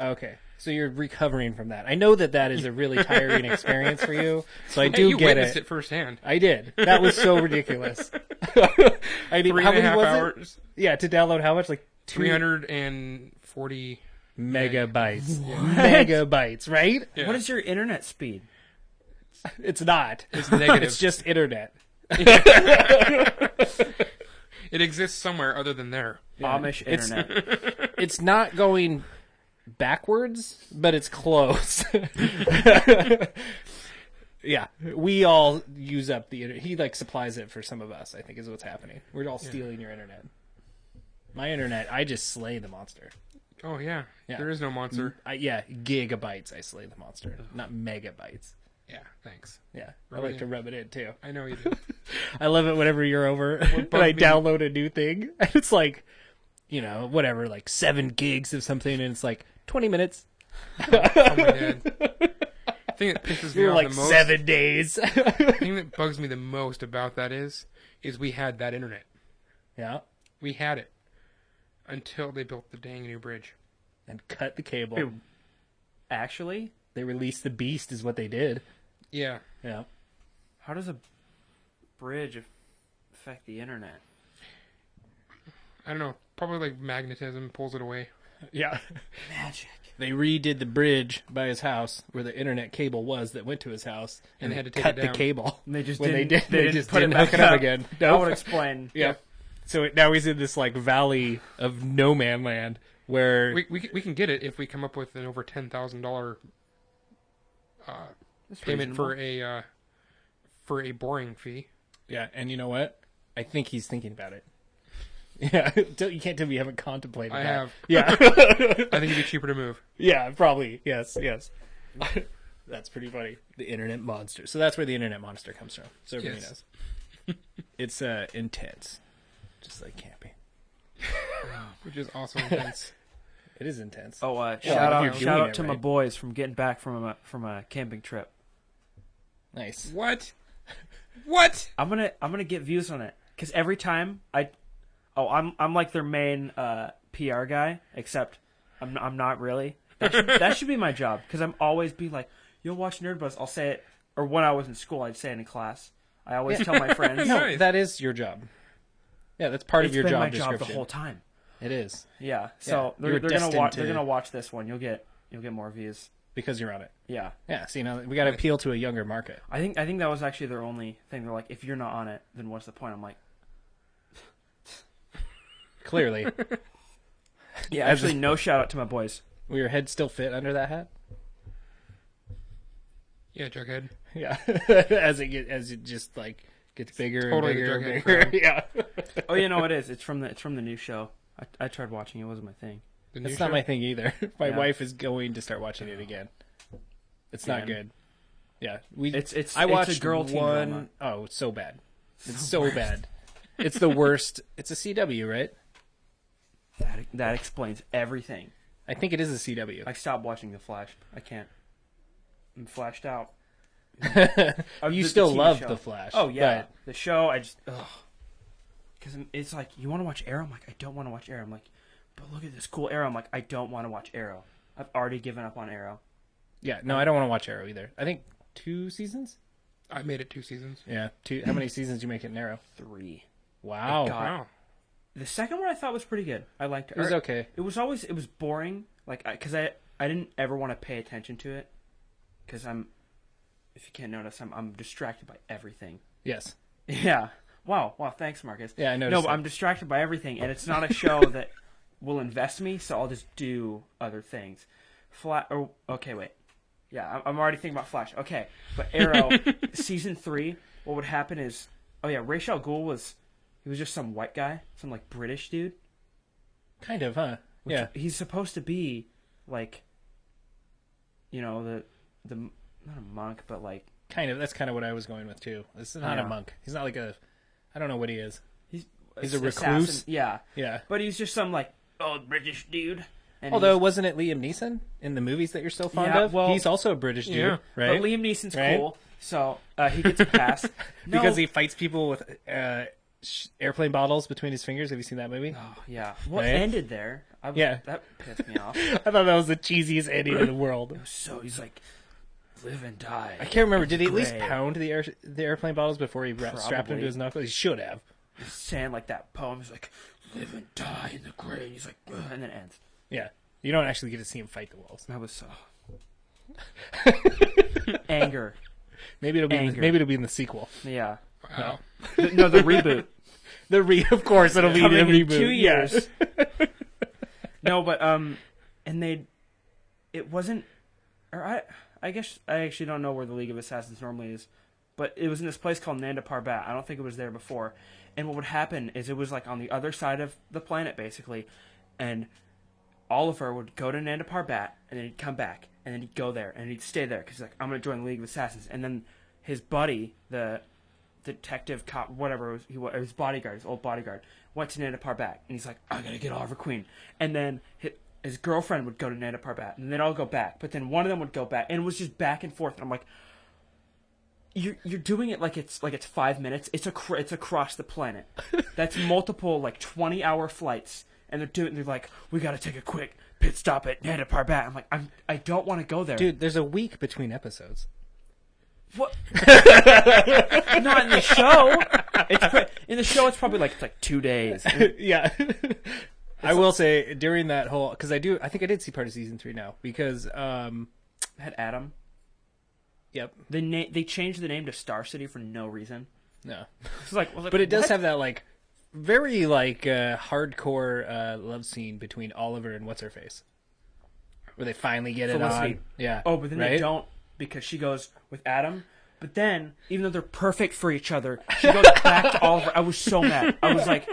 Okay. So you're recovering from that. I know that is a really tiring experience for you. So I do you get witnessed it. it firsthand. I did. That was so ridiculous. I mean, 3.5 hours. Yeah, to download how much? Like 340 megabytes. Megabytes, right? Yeah. What is your internet speed? It's not. It's negative. It's just internet. It exists somewhere other than there. Amish internet. It's not going backwards, but it's close. Yeah, we all use up the internet. He like supplies it for some of us, I think is what's happening. We're all stealing your internet. My internet, I just slay the monster. Oh, yeah. Yeah. There is no monster. Gigabytes I slay the monster, not megabytes. Yeah, thanks. Yeah, Rub I it like to in. rub it in too. I know you do. I love it whenever you're over and bugs I me- download a new thing. And it's like, whatever, like 7 gigs of something, and it's like 20 minutes. Oh, my God. The thing that pisses me You're off like the most... 7 days. The thing that bugs me the most about that is we had that internet. Yeah, We had it. Until they built the dang new bridge. and cut the cable. Wait, actually, They released the beast, is what they did. Yeah. Yeah. how does a bridge affect the internet? I don't know. Probably like magnetism pulls it away. Yeah. Magic. They redid the bridge by his house where the internet cable was that went to his house, And they had to take cut it the down. cable. And they just when didn't, they didn't just put didn't it back hook it up up again. That Nope. would explain. Yeah. So now he's in this like valley of no man land where We can get it if we come up with an over $10,000 That's payment reasonable. for a boring fee. yeah, and you know what? I think he's thinking about it. Yeah, you can't tell me you haven't contemplated I that. have. Yeah. I think it'd be cheaper to move. Yeah, probably. Yes. That's pretty funny. The internet monster. So that's where the internet monster comes from. So everybody Yes. knows. It's intense. Just like camping. Which is also intense. It is intense. Oh, if shout you're out! doing Shout out it to my right. boys from getting back from a camping trip. Nice. What? What? I'm gonna get views on it because every time I'm like their main PR guy, except I'm not really. That should be my job because I'm always be like, you'll watch Nerdbuzzed. I'll say it, or when I was in school, I'd say it in class. I always tell my friends. No, Nice. that is your job. Yeah, that's part It's of your been job my description. job the whole time. It is Yeah, so Yeah, you're they're gonna destined watch. to- They're gonna watch this one. You'll get more views. because you're on it. Yeah, Yeah, so we got to appeal to a younger market. I think that was actually their only thing. They're like, if you're not on it, then what's the point? I'm like, Clearly, yeah. As Actually, no shout out to my boys. will your head still fit under that hat? Yeah, Jughead. Yeah, as it just like gets bigger Totally and the bigger and Jughead bigger. crown. Yeah, Oh, you know it is. It's from the new show. I tried watching. It wasn't my thing. The new it's show? not my thing either. My Yeah. wife is going to start watching it again. It's not Again. good. Yeah, we. It's I watched a girl teen one drama. oh, it's so bad. It's so bad. It's the worst. It's a CW, right? That explains everything. I think it is a CW. I stopped watching The Flash. I can't. I'm flashed out. You The still TV love show. The Flash. Oh yeah, but the show. I just because it's like, you want to watch Arrow. I'm like, I don't want to watch Arrow. I'm like, but look at this cool Arrow. I'm like, I don't want to watch Arrow. I've already given up on Arrow. yeah, no, I don't want to watch Arrow either. I think 2 seasons. I made it 2 seasons. Yeah, 2. How many seasons do you make it in Arrow? 3. Wow, God. Wow. The second one I thought was pretty good. I liked it. it was okay. It was boring. Like, because I didn't ever want to pay attention to it. Because if you can't notice, I'm distracted by everything. Yes. Yeah. Wow. Thanks, Marcus. Yeah, I noticed No, but that. I'm distracted by everything, and it's not a show that will invest me, so I'll just do other things. Okay, wait. Yeah, I'm already thinking about Flash. Okay, but Arrow, season 3, what would happen is, Ra's al Ghul was just some white guy, some like British dude. Kind of, huh? Yeah. He's supposed to be like, the not a monk, but like Kind of. That's kind of what I was going with too. This is not Yeah. a monk. He's not like I don't know what he is. He's a assassin. recluse? Yeah, Yeah. but he's just some like old British dude. And Although, wasn't it Liam Neeson in the movies that you're so fond Yeah, of? well- He's also a British dude, Yeah. right? But Liam Neeson's Right? cool. So he gets a pass No. Because he fights people with airplane bottles between his fingers. Have you seen that movie? Oh, yeah. What Right? ended there? Yeah. That pissed me off. I thought that was the cheesiest ending in the world. So he's like, live and die. I can't remember. Did he at least Gray. pound the airplane bottles before he strapped them to his knuckles? He should have. He's saying like that poem. He's like, live and die in the grave. He's like, ugh, and then it ends. Yeah. You don't actually get to see him fight the wolves. That was so... Anger. Maybe it'll be in the sequel. Yeah. Wow. No, the reboot. Of course it'll be the Coming in reboot. 2 Yeah. years. No, but it wasn't, or I guess I actually don't know where the League of Assassins normally is, but it was in this place called Nanda Parbat. I don't think it was there before. And what would happen is it was like on the other side of the planet basically, and Oliver would go to Nanda Parbat and then he'd come back and then he'd go there and he'd stay there because he's like, I'm gonna join the League of Assassins. And then his buddy, the detective cop, whatever he was, his bodyguard, his old bodyguard, went to Nanda Parbat, and he's like, I gotta get Oliver Queen. And then his girlfriend would go to Nanda Parbat, and they'd all go back. But then one of them would go back, and it was just back and forth. And I'm like, you're doing it like it's 5 minutes. It's across the planet. That's multiple 20-hour flights, and they're like, we gotta take a quick pit stop at Nanda Parbat. I'm like, I don't want to go there, Dude, there's a week between episodes. What? Not in the show. In the show, it's probably like 2 days. Yeah. I will say during that whole, because I think I did see part of season 3 now because Had Adam. Yep. They changed the name to Star City for no reason. No. It's like, But it does what? have that very hardcore love scene between Oliver and what's her face, where they finally get it Felicity. on. Yeah. Oh, but then right? they don't, because she goes with Adam. But then, even though they're perfect for each other, she goes back to Oliver. I was so mad. I was like,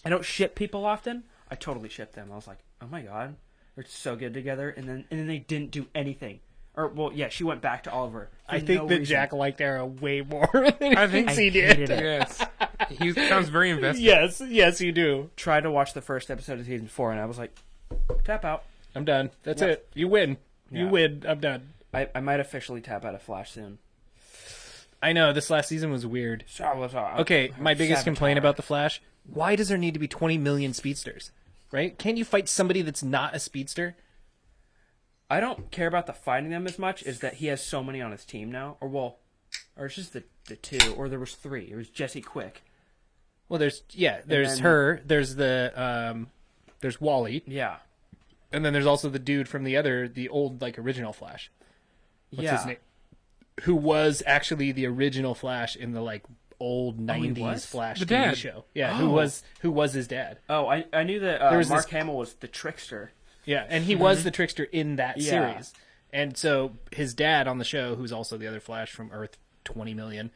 I don't ship people often. I totally shipped them. I was like, oh my god, they're so good together. And then they didn't do anything. Or, well, yeah, she went back to Oliver. I think that Jack liked Arrow way more than I think he hated did. it. Yes. He sounds very invested. Yes, you do. Tried to watch the first episode of season 4, and I was like, tap out. I'm done. That's Yep. it. You win. You Yeah. win. I'm done. I might officially tap out of Flash soon. I know, this last season was weird. So I was, Okay, my biggest Saboteur. complaint about The Flash, why does there need to be 20 million speedsters? Right? Can't you fight somebody that's not a speedster? I don't care about the fighting them as much as that he has so many on his team now. Or it's just the 2, or there was 3. It was Jesse Quick. Well, there's then- her, there's there's Wally, Yeah. and then there's also the dude from the old original Flash. What's his name? Who was actually the original Flash in the old 90s was? Flash The TV dad. show. Yeah, Oh. who was his dad. Oh, I knew that There was Mark this- Hamill was the trickster. Yeah, and he was the trickster in that Yeah. series. And so his dad on the show, who's also the other Flash from Earth 20 million,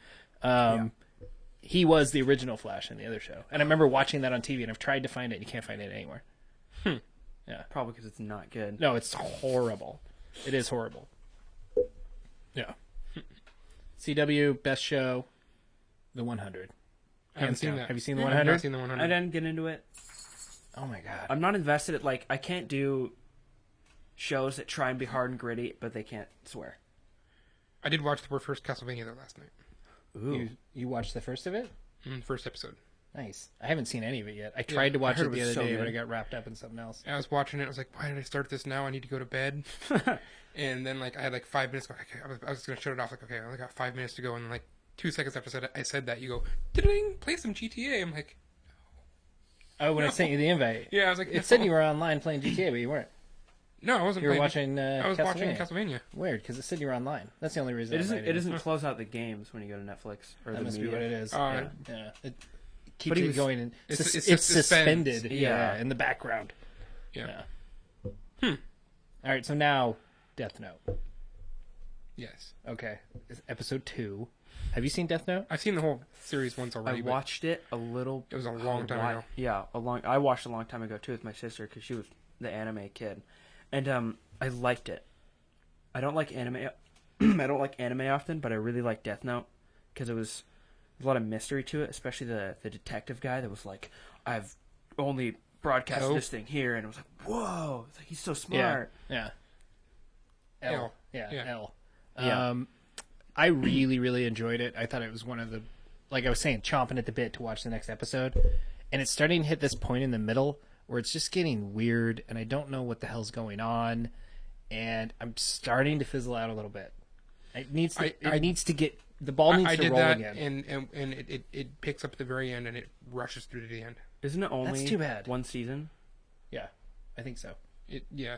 he was the original Flash in the other show. And I remember watching that on TV, and I've tried to find it, and you can't find it anywhere. Probably because it's not good. No, it's horrible. It is horrible. Yeah. CW, best show, The 100. I haven't Hands seen down. that. Have you seen The I've 100? not seen the 100. I didn't get into it. Oh my god. I'm not invested at I can't do shows that try and be hard and gritty, but they can't swear. I did watch the first Castlevania though last night. Ooh. You watched the first of it? First episode. Nice. I haven't seen any of it yet. I tried to watch heard it the it other was so day, but good. I got wrapped up in something else. I was watching it. I was like, why did I start this now? I need to go to bed. And then I had 5 minutes. Okay, I was going to shut it off. Okay, I only got 5 minutes to go. And 2 seconds after I said that, you go, ding, play some GTA. I'm like, Oh, when I sent you the invite. yeah. I was like, It said you were online playing GTA, but you weren't. No, I wasn't. You were playing- watching I was watching Castlevania. Weird, because it said you were online. That's the only reason. It doesn't close out the games when you go to Netflix or That the must media. be what it is. Alright. Yeah. It But keeps he it was- going, and It's it's just suspended. suspense. Yeah, Yeah. in the background. Yeah. All right, so now Death Note. Yes. Okay, it's episode 2. Have you seen Death Note? I've seen the whole series once already. I but watched it a little. It was a long time ago. Yeah, I watched a long time ago too with my sister because she was the anime kid, and I liked it. I don't like anime. I don't like anime often, but I really like Death Note because there's a lot of mystery to it, especially the detective guy that was like, I've only broadcasted Oh. this thing here, and it was like, whoa, it's like he's so smart. Yeah. L. Yeah, Yeah. L. Yeah. I really, really enjoyed it. I thought it was one of the, like I was saying, chomping at the bit to watch the next episode. And it's starting to hit this point in the middle where it's just getting weird, and I don't know what the hell's going on, and I'm starting to fizzle out a little bit. It needs to get the ball needs to roll again. And it picks up at the very end and it rushes through to the end. Isn't it only That's too bad. one season? Yeah, I think so.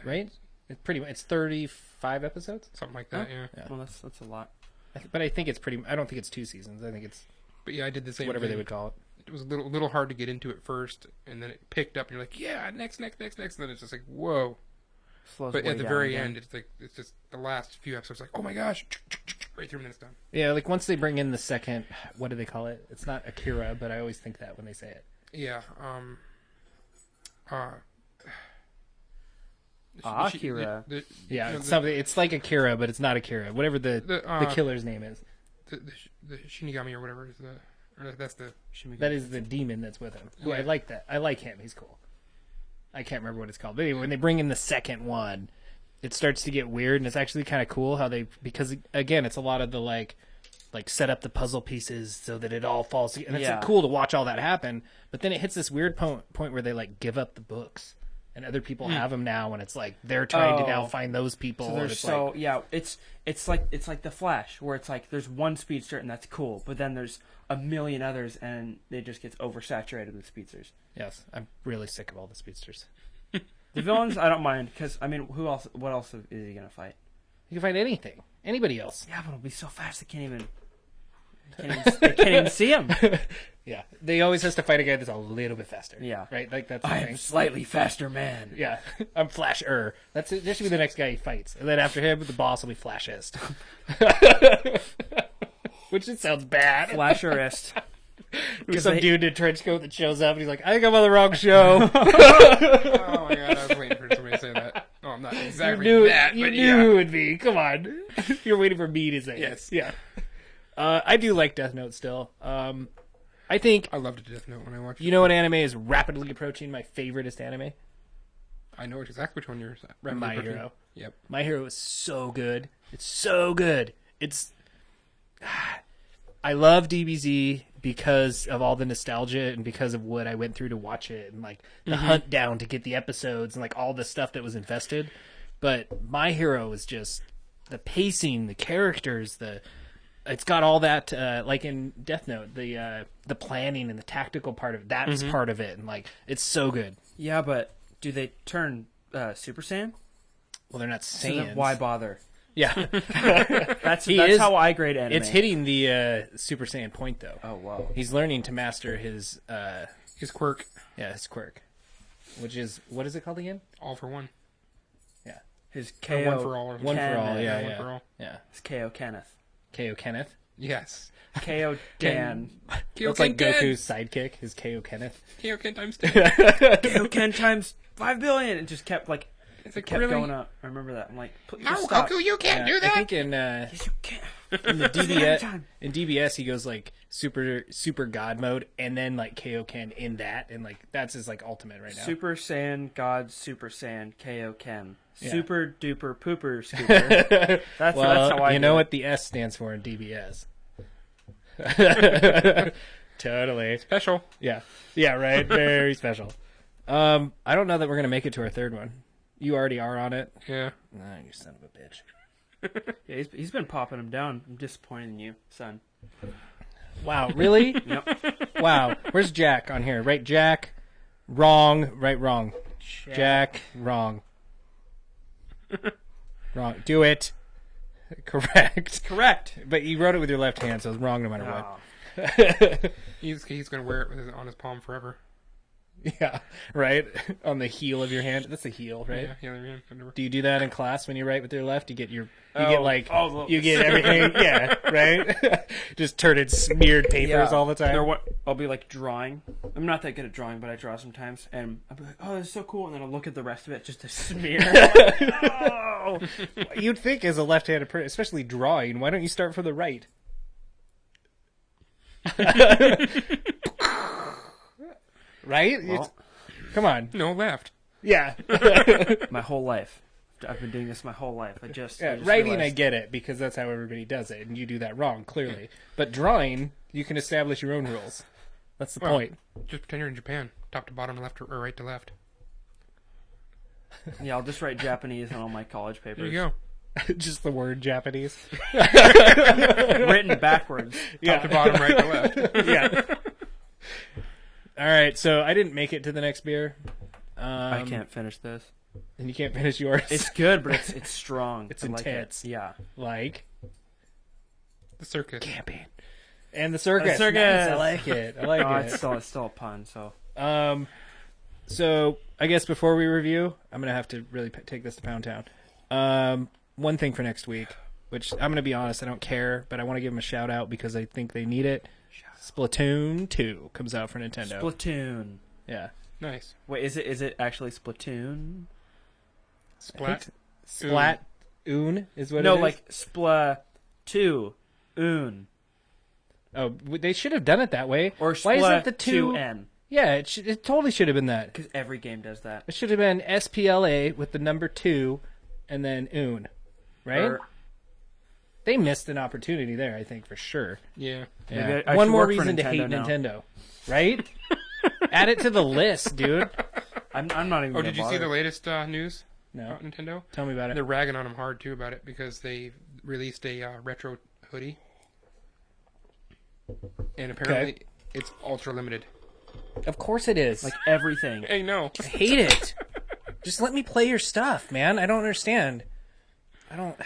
Right. It's pretty. It's 35 episodes, Something like that. Huh? Yeah. Well, that's a lot. but I think it's pretty. I don't think it's 2 seasons. I think it's But yeah, I did the same. whatever thing. they would call it. It was a little hard to get into it first, and then it picked up, and you're like, yeah, next, and then it's just like, whoa. Slows But way at the down very again. end, it's just the last few episodes, like, oh my gosh, right through, and then it's done. Yeah, like once they bring in the second, what do they call it? It's not Akira, but I always think that when they say it. Yeah. Akira. Yeah, no, it's something. It's like Akira, but it's not Akira. Whatever the killer's name is. the Shinigami or whatever is that's the That is the demon that's with him. Who I Yeah. like that. I like him. He's cool. I can't remember what it's called. But anyway, when they bring in the second one, it starts to get weird, and it's actually kind of cool how they, because again, it's a lot of the like set up the puzzle pieces so that it all falls together. And it's Yeah. cool to watch all that happen. But then it hits this weird point where they like give up the books, and other people have them now, and it's like they're trying to now Oh. find those people. So and there's it's so like, yeah, it's like the Flash, where it's like there's one speedster and that's cool, but then there's a million others and it just gets oversaturated with speedsters. yes, I'm really sick of all the speedsters. The villains I don't mind because I mean who else? What else is he gonna fight? You can find anything, anybody else. Yeah, but it'll be so fast they can't even see him. Yeah, they always has to fight a guy that's a little bit faster. Yeah. right. Like that's the I'm thing. slightly faster man. Yeah, I'm Flash-er. That should be the next guy he fights, and then after him, the boss will be Flashist. Which just sounds bad. Flasherist. There's some dude in a trench coat that shows up, and he's like, "I think I'm on the wrong show." Oh my god, I was waiting for somebody to say that. Oh, I'm not exactly you knew, that, you but knew yeah. who it would be. Come on, you're waiting for me to say Yes. it. Yeah. I do like Death Note still. I think I loved Death Note when I watched it. you know what anime is rapidly approaching my favoriteest anime. I know exactly which one you're My Hero. Yep. My Hero is so good. It's so good. I love DBZ because of all the nostalgia and because of what I went through to watch it and like the hunt down to get the episodes and like all the stuff that was invested. But My Hero is just the pacing, the characters, it's got all that like in Death Note, the planning and the tactical part of it. That's part of it, and like it's so good. Yeah, but do they turn Super Saiyan? Well, they're not So then Saiyans. why bother? Yeah. That's is- how I grade anime. It's hitting the Super Saiyan point though. Oh wow. He's learning to master his His quirk, his quirk, which is, what is it called again? all for one. Yeah, His Or KO. one for all. Or one for all. Kenneth. Yeah, One yeah, for all. yeah. His KO Kenneth. KO Kenneth. Yes. KO Dan. That's like Goku's sidekick. His KO Kenneth. Kyoken times 10. KO Ken times 5 billion. It just kept like It's like, kept really? going up. I remember that. I'm like, No, just stop. Goku, you can't do I that. think in Yes, you can. in the Every DBS time. in DBS he goes like super God mode and then like KO Ken in that, and like that's his like ultimate right now. Super Saiyan God Super Saiyan KO Ken. Yeah. Super duper pooper scooper. That's how I you do know it. what the S stands for in DBS. Totally. Special. Yeah. Yeah, right. Very special. I don't know that we're gonna make it to our third one. You already are on it. Yeah. Nah, you son of a bitch. Yeah, he's been popping him down. I'm disappointed in you, son. Wow, really? Yep. Wow. Where's Jack on here? Right, Jack. Wrong. Right, wrong. Jack. Wrong. Wrong. Do it. Correct. Correct. But you wrote it with your left hand, so it's wrong no matter what. Oh. He's going to wear it on his palm forever. Yeah, right? On the heel of your hand. That's the heel, right? Yeah, whatever. Do you do that in class when you write with your left? You get you Oh. get like Oh, you get everything, yeah, right? Just turning smeared papers all the time. I'll be like drawing. I'm not that good at drawing, but I draw sometimes, and I'll be like, "Oh, this is so cool," and then I'll look at the rest of it, just a smear. Oh. You'd think as a left-handed person, especially drawing, why don't you start from the right? Right? Well, Come on. No, left. Yeah. my whole life, I've I've been doing this my whole life. I just writing, realized. I get it because that's how everybody does it, and you do that wrong clearly. But drawing, you can establish your own rules. That's the point. Just pretend you're in Japan, top to bottom, left or right to left. Yeah, I'll just write Japanese on all my college papers. There you go. Just the word Japanese. Written backwards. Top to bottom, right to left. Yeah. All right, so I didn't make it to the next beer. I can't finish this. And you can't finish yours. It's good, but it's strong. It's I like it. intense. Yeah. Like The circus. camping. And the circus. The circus. Nice, I like it. I like Oh, it. it's still a pun. So So I guess before we review, I'm gonna have to really take this to Pound Town. One thing for next week, which I'm gonna be honest, I don't care, but I want to give them a shout out because I think they need it. Splatoon 2 comes out for Nintendo. Splatoon. Yeah. Nice. Wait, is it actually Splatoon? Splat. Splatoon is what No, it is? like Splatoon. Oh, they should have done it that way. Or Why is it the 2? Splatoon. Yeah, it totally should have been that. Because every game does that. It should have been SPLA with the number 2 and then un. Right? Or- They missed an opportunity there, I think, for sure. Yeah. Yeah. Maybe I One should more work for reason to hate Nintendo now. Nintendo. Right? Add it to the list, dude. I'm not even. Oh, gonna did you see bother. the latest news No. about Nintendo? Tell me about it. They're ragging on them hard, too, about it because they released a retro hoodie. And apparently it's ultra limited. Of course it is. Like everything? Hey, no. I hate it. Just let me play your stuff, man. I don't understand. I don't...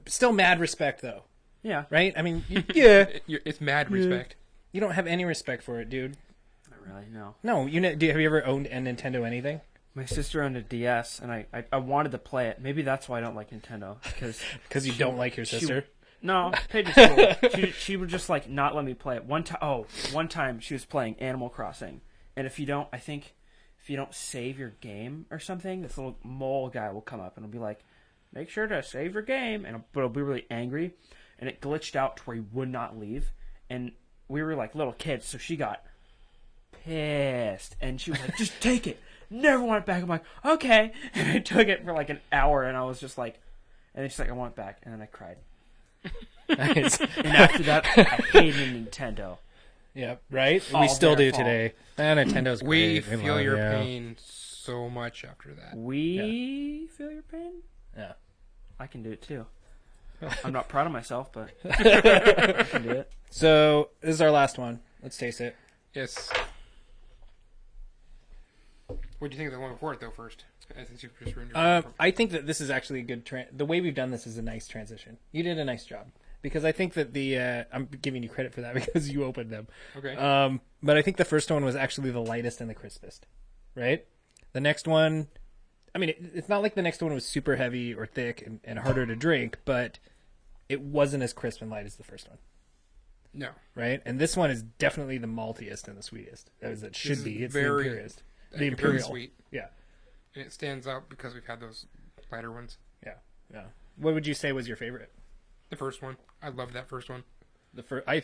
Still mad respect, though. Yeah. Right? I mean, yeah. It's mad respect. You don't have any respect for it, dude. Not really. No. No, have you ever owned a Nintendo anything? My sister owned a DS, and I wanted to play it. Maybe that's why I don't like Nintendo. Because you don't like your sister? No, Paige is cool. She would just like not let me play it. One time she was playing Animal Crossing, and if you don't save your game or something, this little mole guy will come up and will be like, "Make sure to save your game," but he'll be really angry, and it glitched out to where he would not leave, and we were like little kids, so she got pissed, and she was like, "Just take it, never want it back." I'm like, "Okay," and I took it for like an hour, and I was just like, and then she's like, "I want it back," and then I cried. Nice. And after that, I hated Nintendo. Yep, right? All We still do their fault. today. Nintendo's We great. feel love your you. pain so much after that. We feel your pain? Yeah. I can do it too. I'm not proud of myself, but I can do it. So, this is our last one. Let's taste it. Yes. What do you think of the one before it, though, first? Since you've just ruined your I think that this is actually a good... the way we've done this is a nice transition. You did a nice job. Because I think that I'm giving you credit for that because you opened them. Okay. But I think the first one was actually the lightest and the crispest. Right? The next one... I mean, it's not like the next one was super heavy or thick and harder to drink, but it wasn't as crisp and light as the first one. No. Right? And this one is definitely the maltiest and the sweetest, as it should This be. is It's very- the Imperialist. The Very Imperial. sweet. Yeah. And it stands out because we've had those lighter ones. Yeah. Yeah. What would you say was your favorite? The first one. I love that first one. The first... I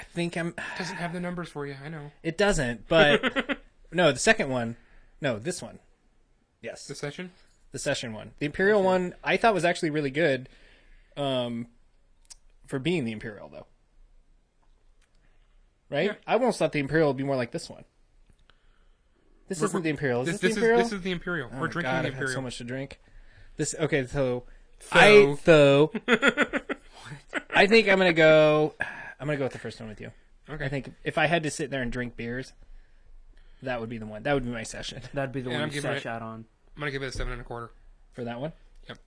think I'm... It doesn't have the numbers for you, I know. It doesn't, but... No, the second one. No, this one. Yes. The session? The session one. The Imperial one, I thought was actually really good for being the Imperial, though. Right? Yeah. I almost thought the Imperial would be more like this one. This isn't the Imperial. Is this the This Imperial? is the Imperial. Oh We're my drinking God, the I've had Imperial. so much to drink. Okay, so... So- I think I'm gonna go with the first one with you. Okay. I think if I had to sit there and drink beers, that would be the one. That would be my session That'd be the And one I'm you giving sesh it- out on. I'm going to give it a 7 1/4. for that one. Yep.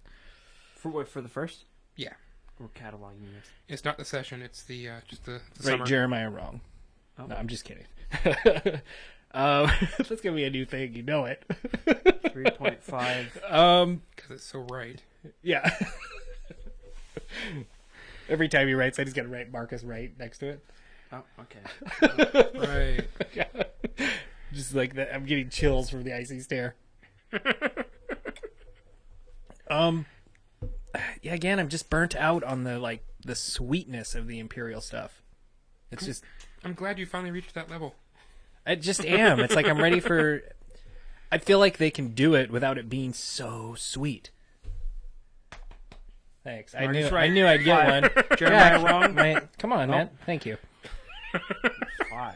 For what, for the first? Yeah. We're cataloging this. It's not the session. It's the just the Right, summer. Jeremiah wrong. Oh. No, I'm just kidding. That's gonna be a new thing. You know it. 3.5. Because it's so right. Yeah. Every time he writes, I just gotta write Marcus right next to it. Oh, okay. Right. Just like that, I'm getting chills from the icy stare. Yeah. Again, I'm just burnt out on the sweetness of the Imperial stuff. It's just, I'm glad you finally reached that level. I just am. It's like I'm ready for. I feel like they can do it without it being so sweet. Thanks. I knew I'd get one. Jeremiah wrong. Come on, man. Thank you. 5.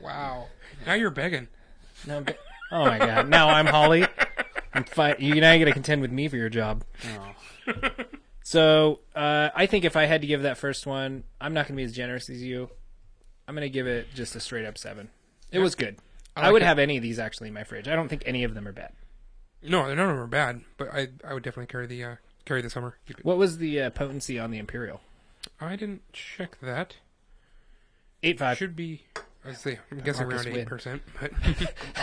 Wow. Now you're begging. No, oh my God. Now I'm Holly. You now got to contend with me for your job. Oh. So I think if I had to give that first one, I'm not going to be as generous as you. I'm going to give it just a straight up 7. It was good. I would have any of these actually in my fridge. I don't think any of them are bad. No, none of them are bad, but I would definitely carry the summer. What was the potency on the Imperial? I didn't check that. 8.5. Should be, I'm guessing Marcus around win. 8%. But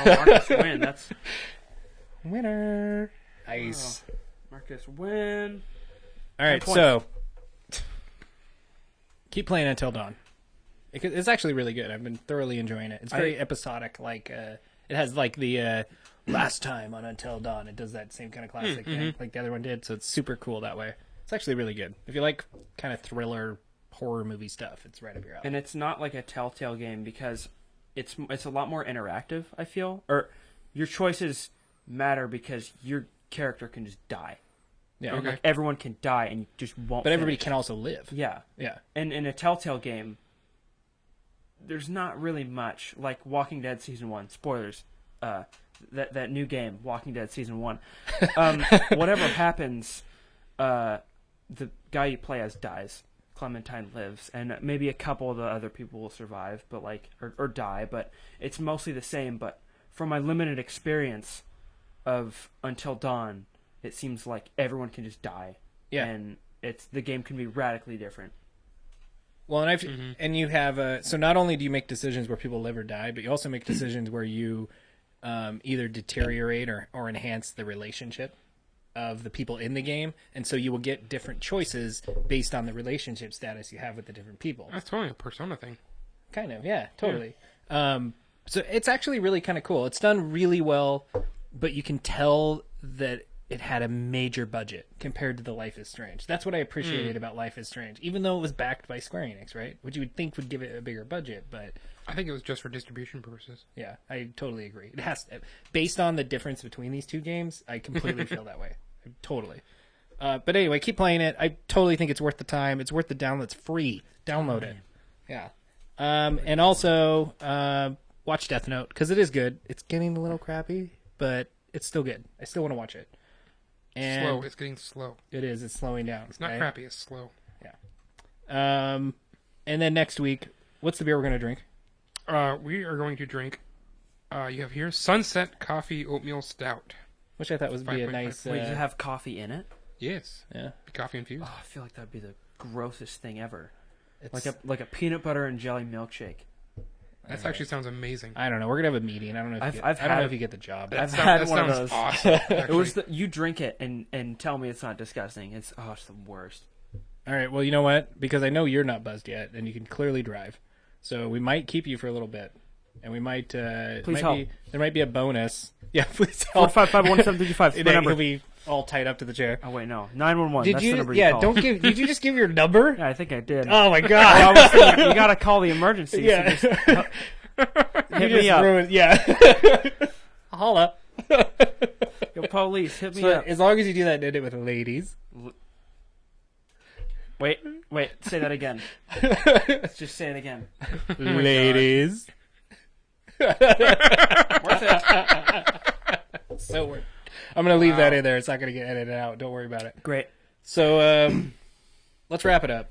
Marcus win. That's Winner. Nice. Marcus win. All right, 10 so keep playing Until Dawn. It's actually really good. I've been thoroughly enjoying it. It's very episodic. Like it has like the last time on Until Dawn. It does that same kind of classic thing like the other one did. So it's super cool that way. It's actually really good. If you like kind of thriller horror movie stuff, it's right up your alley. And it's not like a Telltale game because it's a lot more interactive, I feel. Or your choices matter because your character can just die. Yeah, And, like, everyone can die and you just won't. but everybody finish. can also live. Yeah. Yeah. And in a Telltale game, there's not really much. Like Walking Dead Season 1, spoilers, that new game, Walking Dead Season 1. Whatever happens, the guy you play as dies. Clementine lives, and maybe a couple of the other people will survive, but or die, but it's mostly the same. But from my limited experience of Until Dawn, it seems like everyone can just die. Yeah. And the game can be radically different. Well, and you have so not only do you make decisions where people live or die, but you also make decisions where you either deteriorate or enhance the relationship of the people in the game, and so you will get different choices based on the relationship status you have with the different people. that's totally a Persona thing. Kind of, yeah, totally. So it's actually really kind of cool. It's done really well, but you can tell that it had a major budget compared to the Life is Strange. That's what I appreciated about Life is Strange, even though it was backed by Square Enix, right? Which you would think would give it a bigger budget, but I think it was just for distribution purposes. yeah, I totally agree. It has to, based on the difference between these two games, I completely feel that way. Totally. But anyway, keep playing it. I totally think it's worth the time. It's worth the download. It's free. Download it. Yeah. And also, watch Death Note, because it is good. It's getting a little crappy, but it's still good. I still want to watch it. And Slow. It's getting slow. It is. It's slowing down. It's not right? crappy. It's slow. Yeah. And then next week, what's the beer we're going to drink? We are going to drink, you have here, Sunset Coffee Oatmeal Stout. Which I thought would be a 5.5. nice... Wait, does it have coffee in it? Yes. yeah. Coffee infused. Oh, I feel like that'd be the grossest thing ever. It's, Like a peanut butter and jelly milkshake. That actually sounds amazing. I don't know. We're going to have a meeting. I don't know if, I've I don't know had- if you get the job. I've That had one of sounds those. awesome. It was you drink it and tell me it's not disgusting. It's the worst. All right. Well, you know what? Because I know you're not buzzed yet, and you can clearly drive, so we might keep you for a little bit, and we might. Please help. There might be a bonus. Yeah, please help. 455-1755. And then he'll be all tied up to the chair. Oh wait, no. 911. That's the number Yeah. you call. Don't give. Did you just give your number? Yeah, I think I did. Oh my I god. was thinking, you gotta call the emergency. Yeah. So just, You hit just me up. ruined- yeah. Holla. Yo, police, hit me So up. as long as you do that, did it with ladies. Wait. Say that again. Let's just say it again. Ladies. Worth it. So weird. I'm gonna leave that in there. It's not gonna get edited out. Don't worry about it. Great. So let's wrap it up.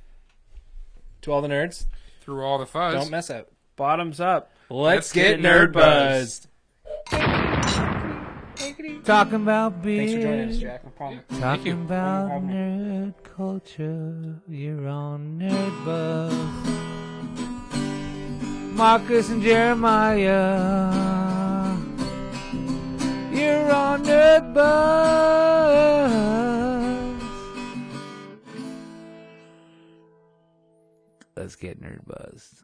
To all the nerds, Through all the fuzz. don't mess up. Bottoms up. Let's get get nerd buzzed. Talking about beer. Thanks for joining us, Jack. Talking about nerd culture. You're on Nerdbuzzed. Marcus and Jeremiah. You're on Nerdbuzzed. Let's get Nerdbuzzed.